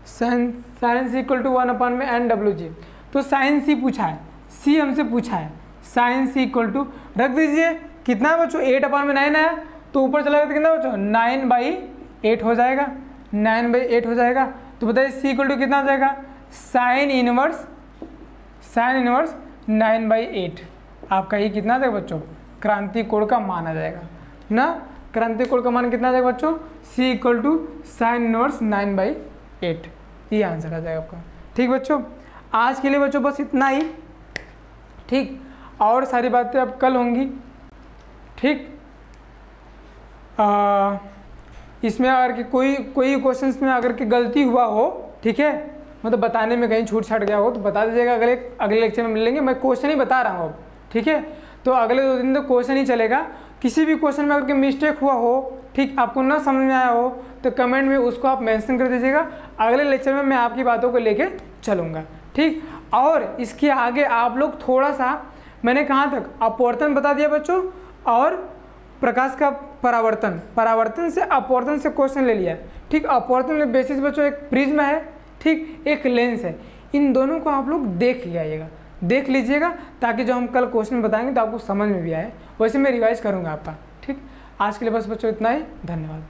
sine C equal to 1/, N W G. तो साइन सी पूछा है, सी हमसे पूछा है, साइन सी इक्वल टू रख दीजिए, कितना है बच्चों 8/9 है, तो ऊपर चला गया तो कितना बच्चों 9/8 हो जाएगा, 9/8 हो जाएगा। तो बताइए सी इक्वल टू कितना हो जाएगा, साइन इनवर्स 9/8। आपका ये कितना आ जाएगा बच्चों, क्रांति कोण का मान आ जाएगा ना। क्रांति कोण का मान कितना आ जाएगा बच्चों, सी इक्वल टू साइन इनवर्स 9/8, ये आंसर आ जाएगा आपका। ठीक बच्चों, आज के लिए बच्चों बस इतना ही। ठीक, और सारी बातें अब कल होंगी। ठीक, इसमें अगर कि कोई क्वेश्चंस में अगर कि गलती हुआ हो, ठीक है, मतलब बताने में कहीं छूट छाट गया हो तो बता दीजिएगा, अगले लेक्चर में मिलेंगे। मैं क्वेश्चन ही बता रहा हूँ अब, ठीक है, तो अगले 2 दिन तो क्वेश्चन ही चलेगा। किसी भी क्वेश्चन में अगर कि मिस्टेक हुआ हो, ठीक, आपको ना समझ में आया हो, तो कमेंट में उसको आप मेंशन कर दीजिएगा। अगले लेक्चर में मैं आपकी बातों को लेके चलूँगा। ठीक, और इसके आगे आप लोग थोड़ा सा, मैंने कहाँ तक अपवर्तन बता दिया बच्चों, और प्रकाश का परावर्तन से अपवर्तन से क्वेश्चन ले लिया। ठीक, अपवर्तन में बेसिस बच्चों एक प्रिज्म है, ठीक, एक लेंस है, इन दोनों को आप लोग देख लीजिएगा, ताकि जो हम कल क्वेश्चन बताएंगे तो आपको समझ में भी आए। वैसे मैं रिवाइज करूँगा आपका। ठीक, आज के लिए बस बच्चों इतना ही, धन्यवाद।